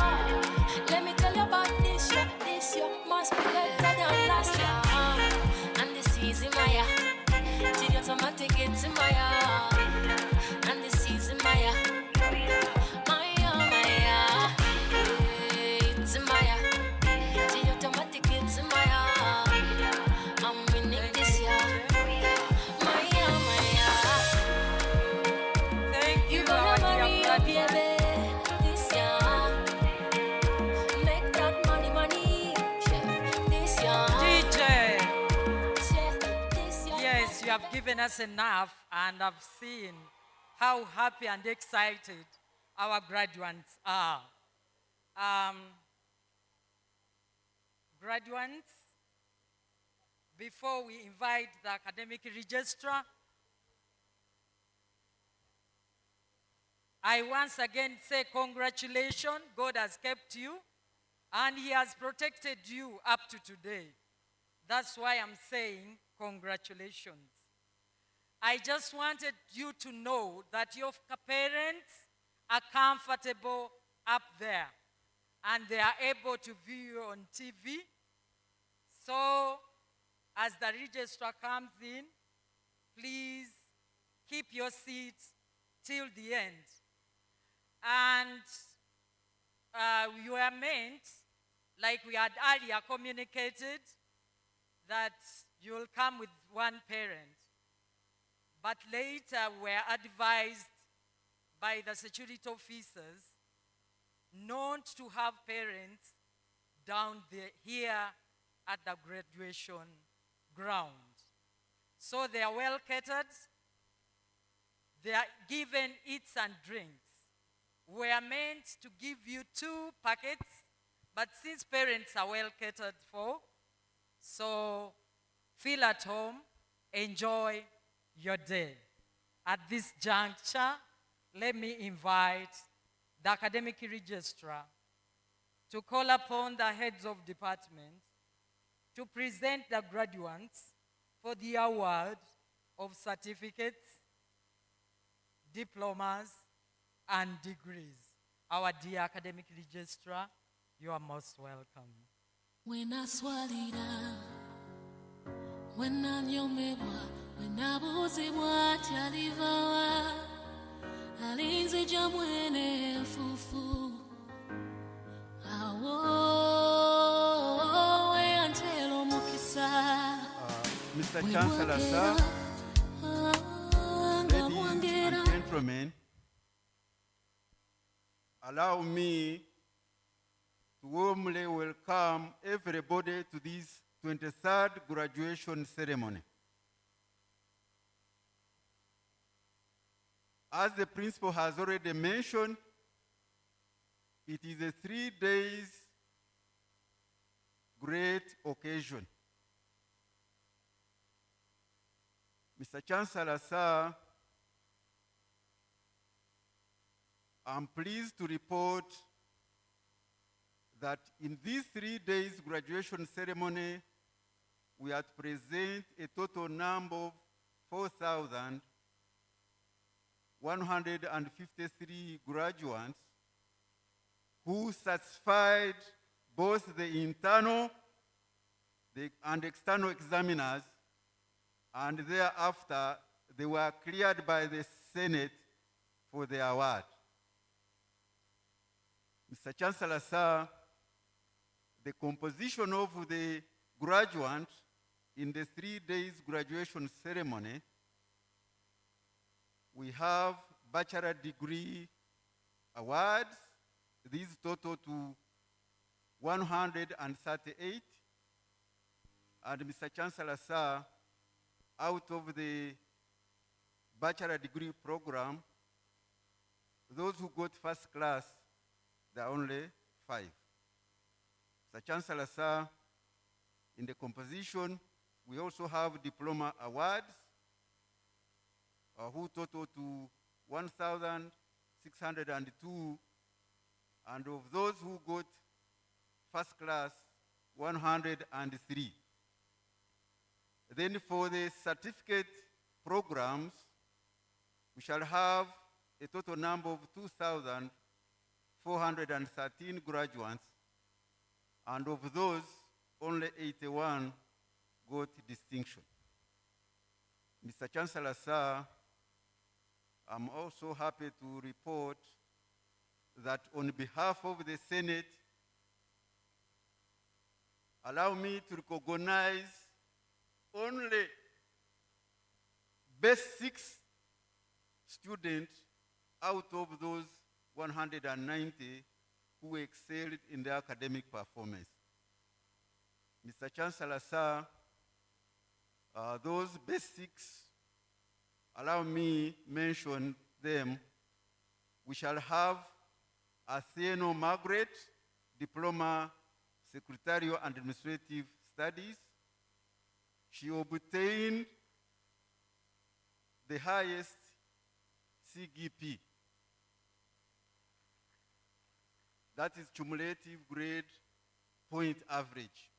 Let me tell you about this year. This year must be better than last year. And this is Maya. Till automatic it's Maya. And this is Maya. Maya, Maya. It's Maya. Till automatic it's Maya. I'm winning this year. Maya, Maya. Thank you, You gonna marry your dear baby this year. Make that money, money. Yeah, this year. DJ. Yeah, this year. Yes, you have given us enough, and I've seen how happy and excited our graduates are. Graduates, before we invite the academic registrar, I once again say congratulations. God has kept you, and He has protected you up to today. That's why I'm saying congratulations. I just wanted you to know that your parents are comfortable up there, and they are able to view you on TV. So, as the registrar comes in, please keep your seats till the end. And you are meant, like we had earlier communicated, that you'll come with one parent. But later we were advised by the security officers not to have parents down there, here at the graduation ground. So they are well catered. They are given eats and drinks. We are meant to give you 2 packets, but since parents are well catered for, so feel at home, enjoy your day. At this juncture, let me invite the academic registrar to call upon the heads of departments to present the graduates for the award of certificates, diplomas, and degrees. Our dear academic registrar, you are most welcome. When I swalida, when I nyomebwa, when I buzibwa tyalivawa, alinze jamwene fufu, awo we antelo mukisa. Mr. Chancellor, sir, ladies and gentlemen, allow me to warmly welcome everybody to this 23rd graduation ceremony. As the principal has already mentioned, it is a 3 days great occasion. Mr. Chancellor, sir, I'm pleased to report that in these 3 days graduation ceremony, we had present a total number of 4,153 graduates who satisfied both the internal and external examiners, and thereafter they were cleared by the Senate for the award. Mr. Chancellor, sir, the composition of the graduate in the 3 days graduation ceremony, we have bachelor degree awards. These total to 138. And Mr. Chancellor, sir, out of the bachelor degree program, those who got first class, there are only 5. Mr. Chancellor, sir, in the composition, we also have diploma awards, who total to 1,602, and of those who got first class, 103. Then for the certificate programs, we shall have a total number of 2,413 graduates, and of those, only 81 got distinction. Mr. Chancellor, sir, I'm also happy to report that on behalf of the Senate, allow me to recognize only best 6 students out of those 190 who excelled in their academic performance. Mr. Chancellor, sir, those best 6, allow me mention them. We shall have Athieno Margaret, Diploma Secretarial and Administrative Studies. She obtained the highest CGP. That is cumulative grade point average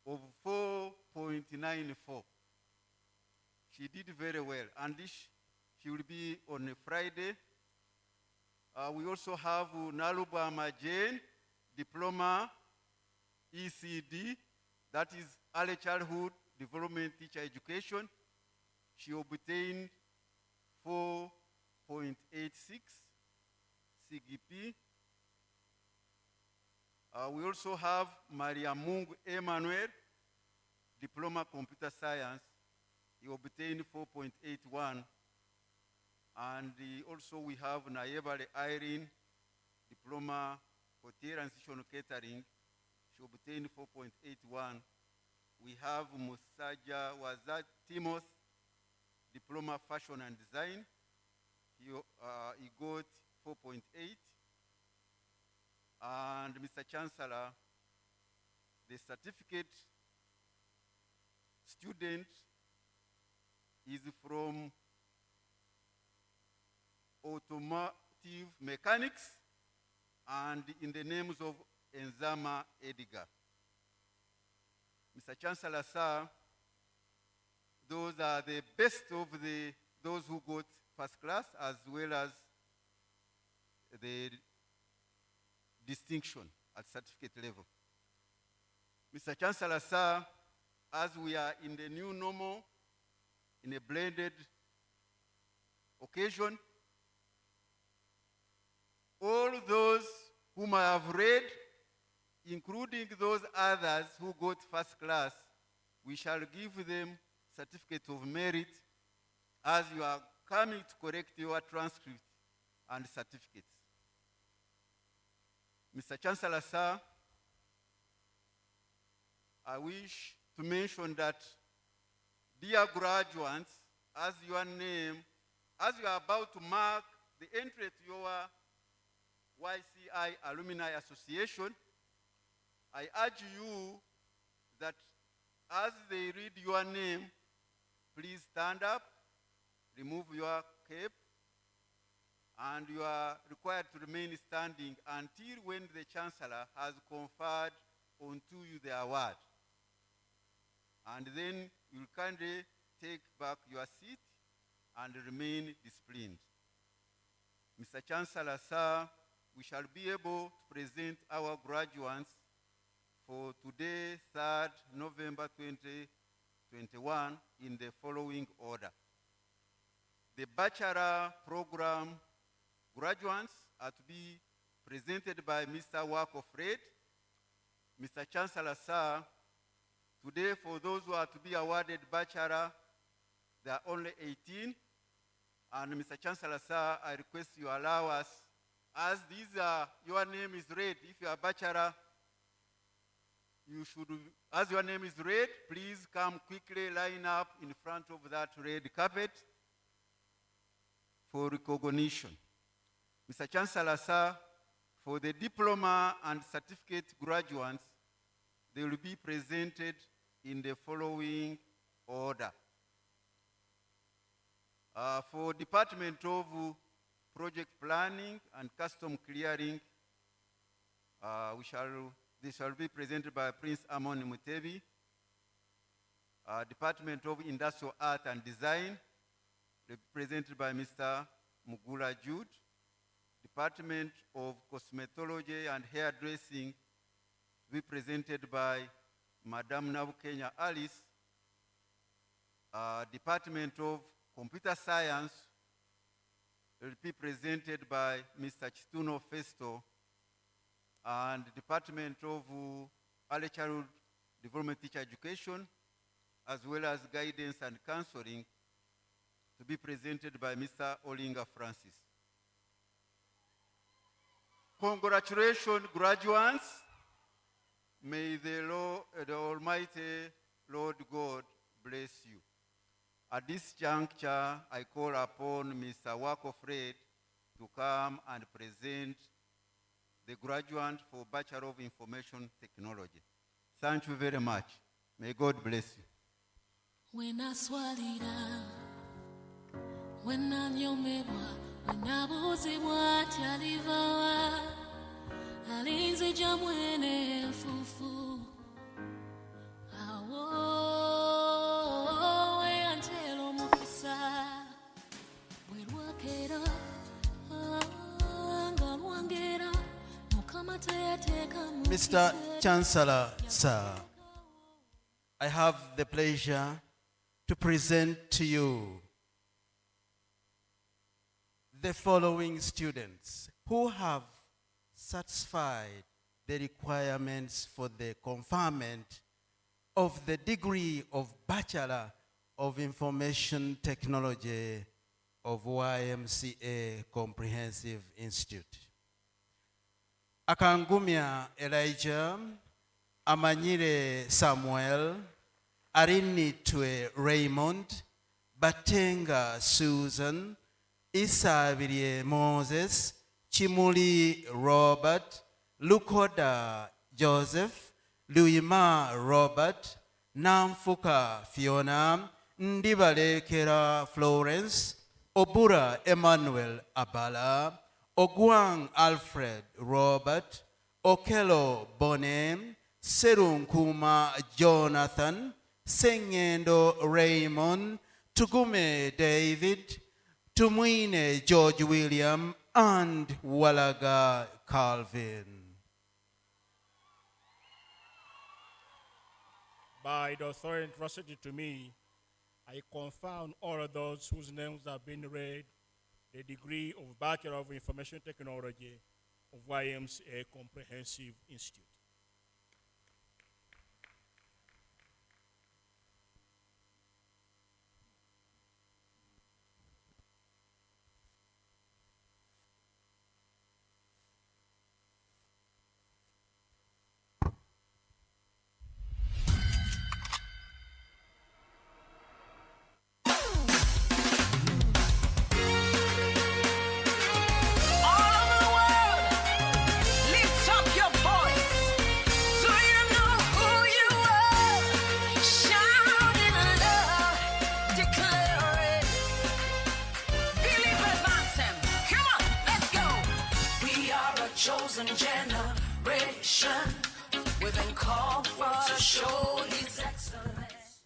of 4.94. She did very well, and she will be on a Friday. We also have Nalubama Jane, Diploma ECD, that is Early Childhood Development Teacher Education. She obtained 4.86 CGP. We also have Maria Mungu Emmanuel, Diploma Computer Science. He obtained 4.81. And also we have Nayebale Irene, Diploma Hotel and Seasonal Catering. She obtained 4.81. We have Musaja Wazat Timothy, Diploma Fashion and Design. He got 4.8. And Mr. Chancellor, the certificate student is from automotive mechanics and in the names of Enzama Edgar. Mr. Chancellor, sir, those are the best of those who got first class as well as the distinction at certificate level. Mr. Chancellor, sir, as we are in the new normal, in a blended occasion, all those whom I have read, including those others who got first class, we shall give them certificate of merit as you are coming to correct your transcript and certificates. Mr. Chancellor, sir, I wish to mention that, dear graduates, as your name, as you are about to mark the entry to your YCI Alumni Association, I urge you that as they read your name, please stand up, remove your cape, and you are required to remain standing until when the Chancellor has conferred onto you the award. And then you'll kindly take back your seat and remain disciplined. Mr. Chancellor, sir, we shall be able to present our graduates for today, 3rd November 2021, in the following order. The bachelor program graduates are to be presented by Mr. Wako Fred. Mr. Chancellor, sir, today for those who are to be awarded bachelor, there are only 18. And Mr. Chancellor, sir, I request you allow us, as these are, your name is read, if you are bachelor, you should, as your name is read, please come quickly, line up in front of that red carpet for recognition. Mr. Chancellor, sir, for the diploma and certificate graduates, they will be presented in the following order. For Department of Project Planning and Custom Clearing, they shall be presented by Prince Amon Mutebi. Department of Industrial Art and Design, represented by Mr. Mugula Jude. Department of Cosmetology and Hairdressing, to be presented by Madam Nabukenya Alice. Department of Computer Science will be presented by Mr. Chituno Festo, and Department of Early Childhood Development Teacher Education, as well as Guidance and Counseling, to be presented by Mr. Olinga Francis. Congratulations, graduates. May the Almighty Lord God bless you. At this juncture, I call upon Mr. Wako Fred to come and present the graduate for Bachelor of Information Technology. Thank you very much. May God bless you. When I swalira, when I nyomerwa, when I buzibwa tyalivawa, alinze jamwene fufu. Mr. Chancellor, sir, I have the pleasure to present to you the following students who have satisfied the requirements for the conferment of the degree of Bachelor of Information Technology of YMCA Comprehensive Institute. Akangumya Elijah, Amanyire Samuel, Arinitwe Raymond, Batenga Susan, Isabirie Moses, Chimuli Robert, Lukoda Joseph, Luima Robert, Namfuka Fiona, Ndibalekera Florence, Obura Emmanuel Abala, Ogwang Alfred Robert, Okelo Bonem, Serunkuma Jonathan, Sengendo Raymond, Tugume David, Tumwine George William, and Walaga Calvin. By the authority entrusted to me, I confirm all of those whose names have been read the degree of Bachelor of Information Technology of YMCA Comprehensive Institute. chosen generation. We've been called for to show His excellence.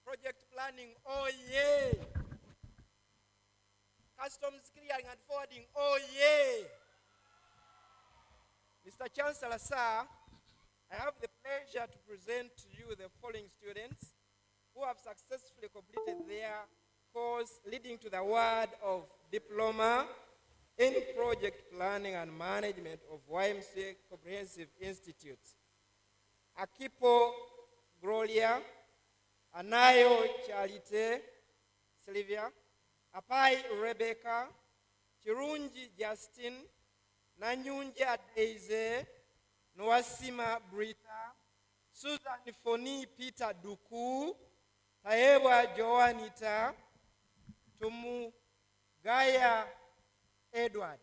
Project planning, oh yeah. Customs clearing and forwarding, oh yeah. Mr. Chancellor, sir, I have the pleasure to present to you the following students who have successfully completed their course leading to the award of Diploma in Project Planning and Management of YMCA Comprehensive Institute. Akipo Gloria, Anayo Charite Sylvia, Apai Rebecca, Chirunji Justin, Nanyunja Daisy, Noasima Brita, Susan Foni Peter Duku, Taewa Joanita, Tumugaya Edward.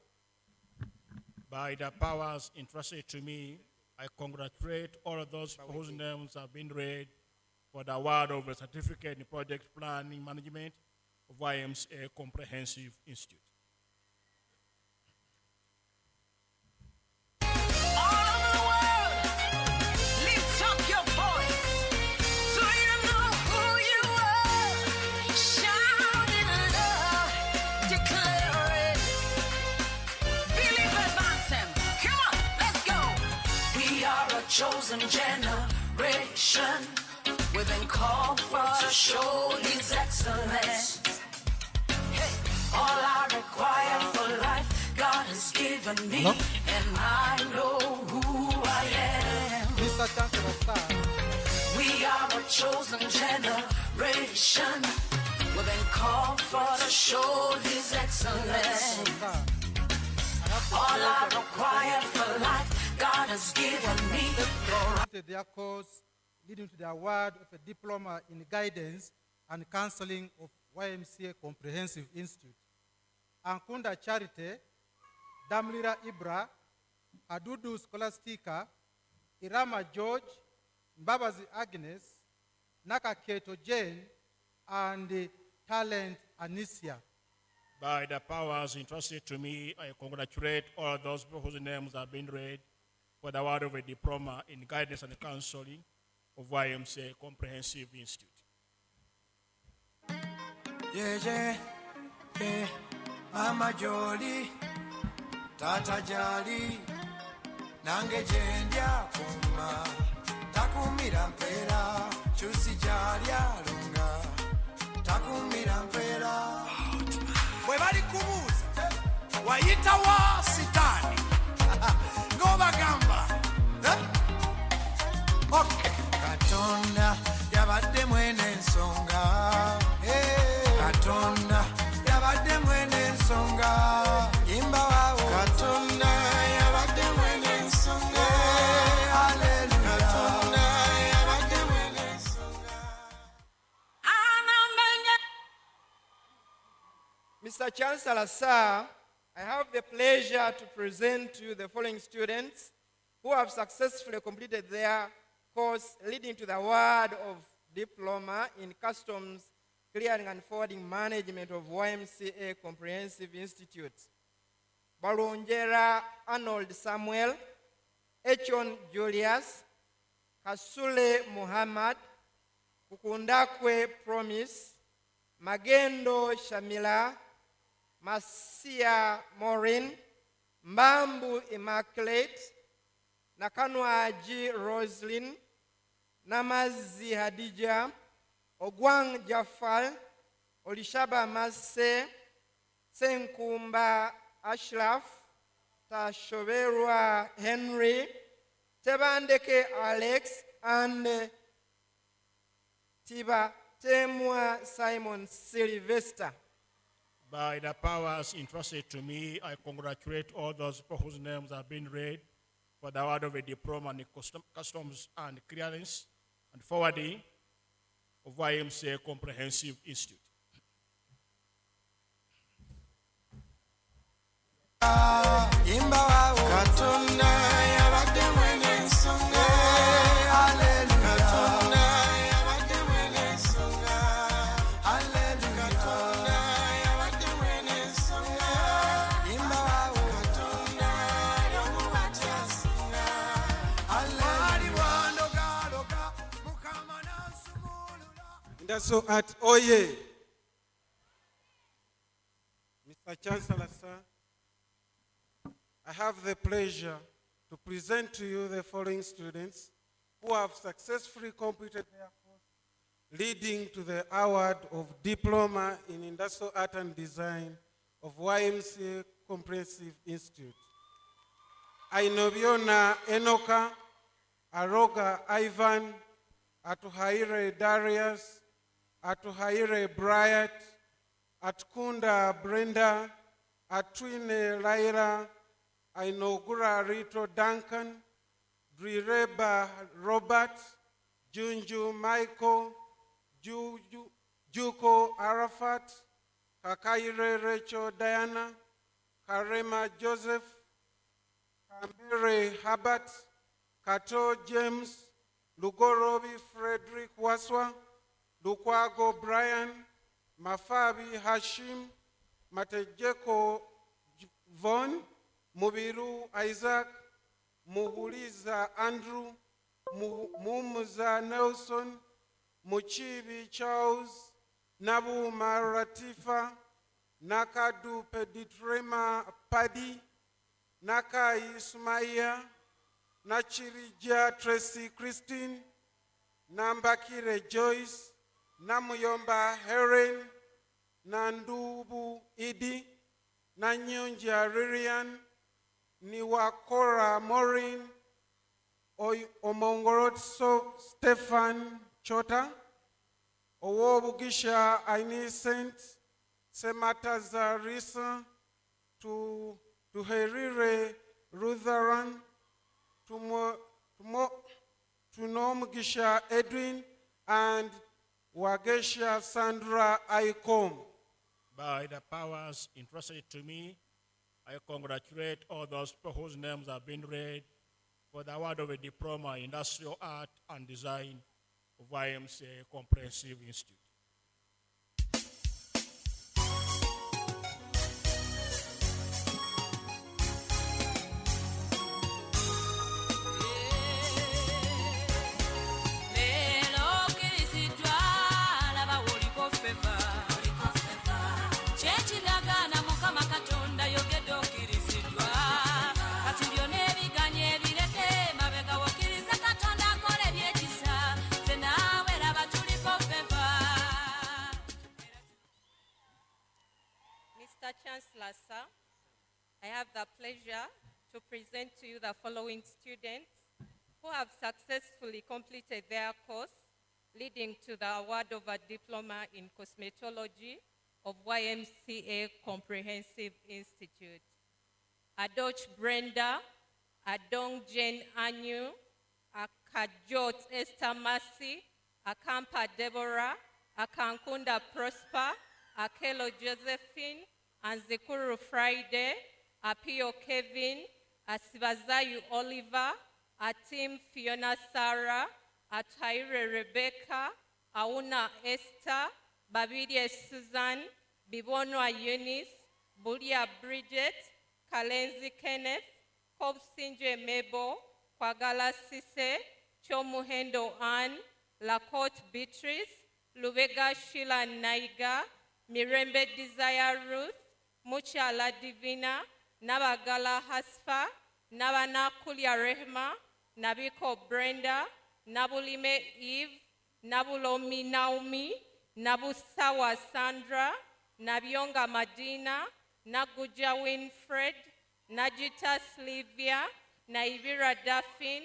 By the powers entrusted to me, I congratulate all of those whose names have been read for the award of a certificate in project planning management of YMCA Comprehensive Institute. Chosen generation, we've been called for to show His excellence. Hey, all I require for life, God has given me, and I know who I am. Mr. Chancellor, sir. We are a chosen generation, we've been called for to show His excellence. All I require for life, God has given me. Their course leading to the award of a diploma in guidance and counseling of YMCA Comprehensive Institute. Ankunda Charite, Damlira Ibra, Adudu Scholastica, Irama George, Mbabazi Agnes, Nakaketo Jane, and Talent Anisia. By the powers entrusted to me, I congratulate all those whose names have been read for the award of a diploma in guidance and counseling of YMCA Comprehensive Institute. Yeah, Mama Jolly, Tata Jolly, Nange Jendia Kuma, Takumira Mpera, Chusi Jalia Lunga, Takumira Mpera. Webali Kumuza, Waita wa Sitani, Goba Gamba. Okay. Katonda, Yabade Mwene Songa. Katonda, Yabade Mwene Songa. Imba wao. Katonda, Yabade Mwene Songa. Hallelujah. Katonda, Yabade Mwene Songa. Mr. Chancellor, sir, I have the pleasure to present to you the following students who have successfully completed their course leading to the award of Diploma in Customs Clearing and Forwarding Management of YMCA Comprehensive Institute. Balongera Arnold Samuel, Echon Julius, Kasule Muhammad, Kukundakwe Promise, Magendo Shamila, Masia Maureen, Mbambu Immaculate, Nakanwaji Roslyn, Namazi Hadija, Ogwang Jafal, Olishaba Mase, Senkumba Ashraf, Tashoverwa Henry, Tebandeke Alex, and Tiba Temwa Simon Sylvester. By the powers entrusted to me, I congratulate all those people whose names have been read for the award of a diploma in customs and clearance and forwarding of YMCA Comprehensive Institute. Industrial Art Oye. Mr. Chancellor, sir, I have the pleasure to present to you the following students who have successfully completed their course leading to the award of Diploma in Industrial Art and Design of YMCA Comprehensive Institute. Ainobiona Enoka, Aroga Ivan, Atuhaire Darius, Atuhaire Bryant, Atkunda Brenda, Atwine Lyra, Ainogura Rito Duncan, Drireba Robert, Junju Michael, Juko Arafat, Kakaire Rachel Diana, Karema Joseph, Kamere Herbert, Kato James, Lugorobi Frederick Waswa, Lukwago Brian, Mafabi Hashim, Matejeko Von, Mubiru Isaac, Muhuliza Andrew, Mumuza Nelson, Muchibi Charles, Nabu Maratifa, Nakadu Peditrema Padi, Nakai Sumaya, Nachirija Tracy Christine, Nambakire Joyce, Namuyomba Helen, Nandubu Idi, Nanyonja Ririan, Niwakora Maureen, Omongorotso Stefan Chota, Owobugisha Innocent, Semataza Risa, to Herire Rutharan, to Nomgisha Edwin, and Wagesha Sandra Aikom. By the powers entrusted to me, I congratulate all those people whose names have been read for the award of a Diploma in Industrial Art and Design of YMCA Comprehensive Institute. Mr. Chancellor, sir, I have the pleasure to present to you the following students who have successfully completed their course leading to the award of a Diploma in Cosmetology of YMCA Comprehensive Institute. Adoch Brenda, Adong Jane Anyu, Akajot Esther Mercy, Akampa Deborah, Akankunda Prosper, Akelo Josephine, Anzikuru Friday, Apio Kevin, Asibazayu Oliver, Atim Fiona Sarah, Ataire Rebecca, Auna Esther, Babidie Susan, Bibonwa Eunice, Bulia Bridget, Kalenzi Kenneth, Kobsinje Mebo, Kwagala Sise, Chomuhendo Ann, Lacote Beatrice, Lubega Sheila Naiga, Mirembe Desire Ruth, Muchala Divina, Nabagala Hasfa, Nabana Kulia Rehma, Nabiko Brenda, Nabulime Eve, Nabulomi Naomi, Nabusawa Sandra, Nabionga Madina, Naguja Winfred, Najita Slivia, Naivira Daffin,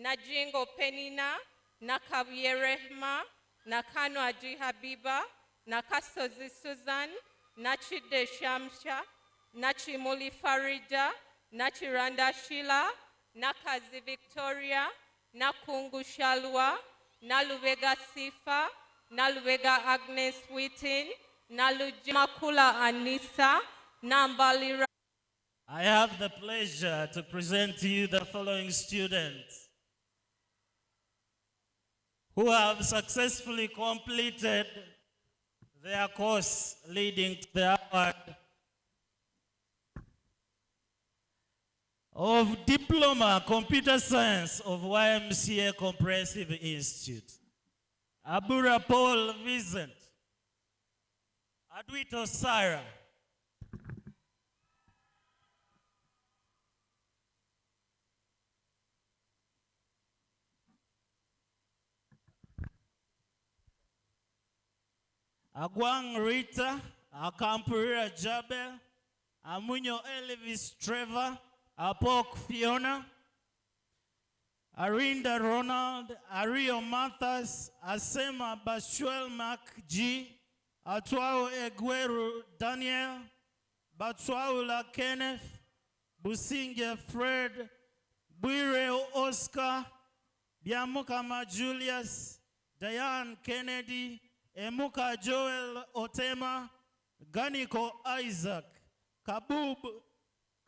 Najingo Penina, Nakavye Rehma, Nakano Aji Habiba, Nakasozi Susan, Nachide Shamsha, Nachimuli Farida, Nachiranda Sheila, Nakazi Victoria, Nakungu Shalwa, Naluvega Sifa, Naluvega Agnes Whitin, Nalujamakula Anissa, Nambalira. I have the pleasure to present to you the following students who have successfully completed their course leading to the award of Diploma Computer Science of YMCA Comprehensive Institute. Abura Paul Vincent. Adwito Sarah. Agwang Rita, Akampurira Jabel, Amunyo Elvis Trevor, Apok Fiona, Arinda Ronald, Ario Mathas, Asema Bashuel Mac G, Atwao Egueru Daniel, Batwaula Kenneth, Businge Fred, Buire Oscar, Biamukama Julius, Diane Kennedy, Emuka Joel Otema, Ganiko Isaac,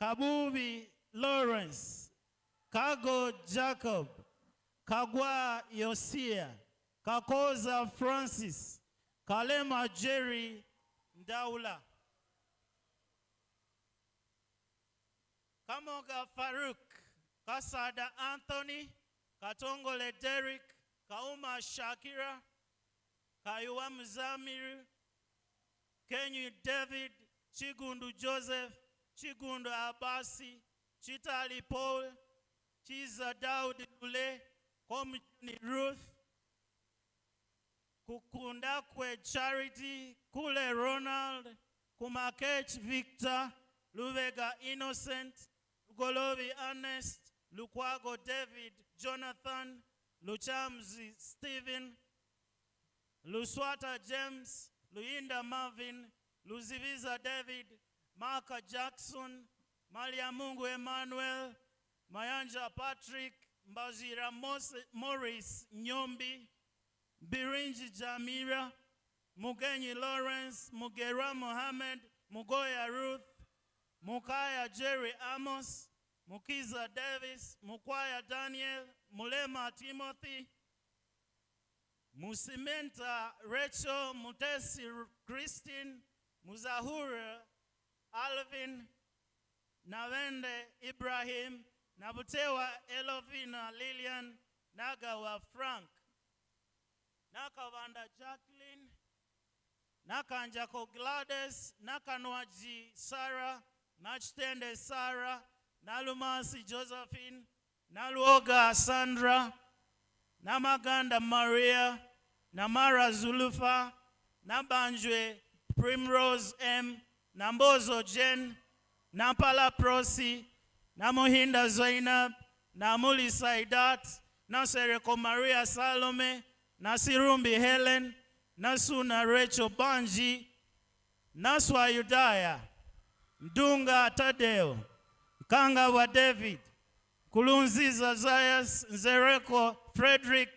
Kabubi Lawrence, Kago Jacob, Kagwa Yosia, Kakoza Francis, Kalema Jerry Ndaula, Kamoga Farouk, Kasada Anthony, Katongole Derek, Kauma Shakira, Kayuwa Mzamiru, Kenyu David, Chigundu Joseph, Chigundu Abasi, Chitali Paul, Chiza Daud Dule, Komjuni Ruth, Kukundakwe Charity, Kule Ronald, Kumakech Victor, Luvega Innocent, Golovi Ernest, Lukwago David, Jonathan, Luchamzi Stephen, Luswata James, Luinda Marvin, Luziviza David, Marka Jackson, Malia Mungu Emmanuel, Mayanja Patrick, Mbazira Morris Nyombi, Birinji Jamira, Mugenyi Lawrence, Mugera Mohammed, Mugoya Ruth, Mukaya Jerry Amos, Mukiza Davis, Mukwaya Daniel, Mulema Timothy, Musimenta Rachel, Mutesi Christine, Muzahura Alvin, Navende Ibrahim, Nabutewa Elovina Lillian, Nagawa Frank, Nakavanda Jacqueline, Nakanjako Gladys, Nakanwaji Sarah, Nachtende Sarah, Nalumasi Josephine, Naluoga Sandra, Namaganda Maria, Namara Zulufa, Nabanjwe Primrose M, Nambozo Jen, Nampala Prosi, Namuhinda Zainab, Namuli Saidat, Nasereko Maria Salome, Nasirumbi Helen, Nasuna Rachel Banji, Naswa Yudaya, Mdunga Tadeo, Kanga wa David, Kulunziza Zayas, Nzereko Frederick,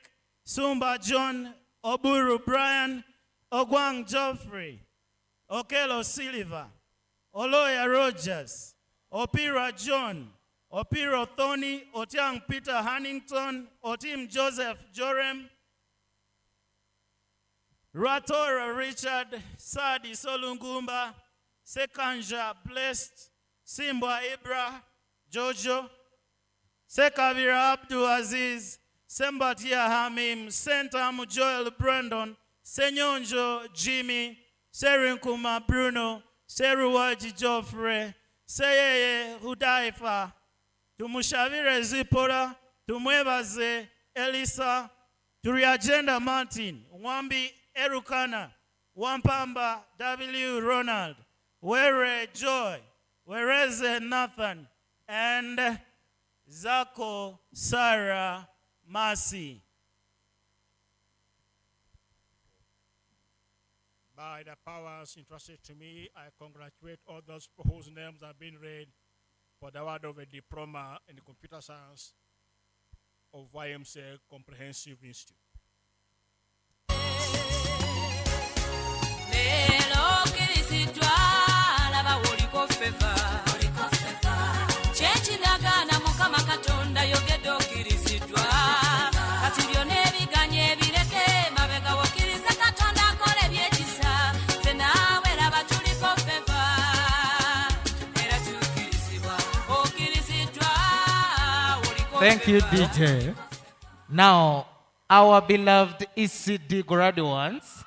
Sumba John, Oburu Brian, Ogwang Geoffrey, Okelo Silva, Oloya Rogers, Opira John, Opiro Thony, Otiang Peter Hannington, Otim Joseph Jorem, Ratora Richard, Sadi Solungumba, Sekanja Blessed, Simba Ibra, Jojo, Sekavira Abdul Aziz, Sembatia Hamim, Sentam Joel Brandon, Senyonjo Jimmy, Serinkuma Bruno, Seruwaji Joffrey, Seyeye Hudaifa, Tumushavire Zipora, Tumwebaze Elisa, Turiagenda Martin, Wambi Erukana, Wampamba W. Ronald, Were Joy, Wereze Nathan, and Zako Sarah Masi. By the powers entrusted to me, I congratulate all those whose names have been read for the award of a diploma in computer science of YMCA Comprehensive Institute. Thank you, DJ. Now, our beloved ECD graduates,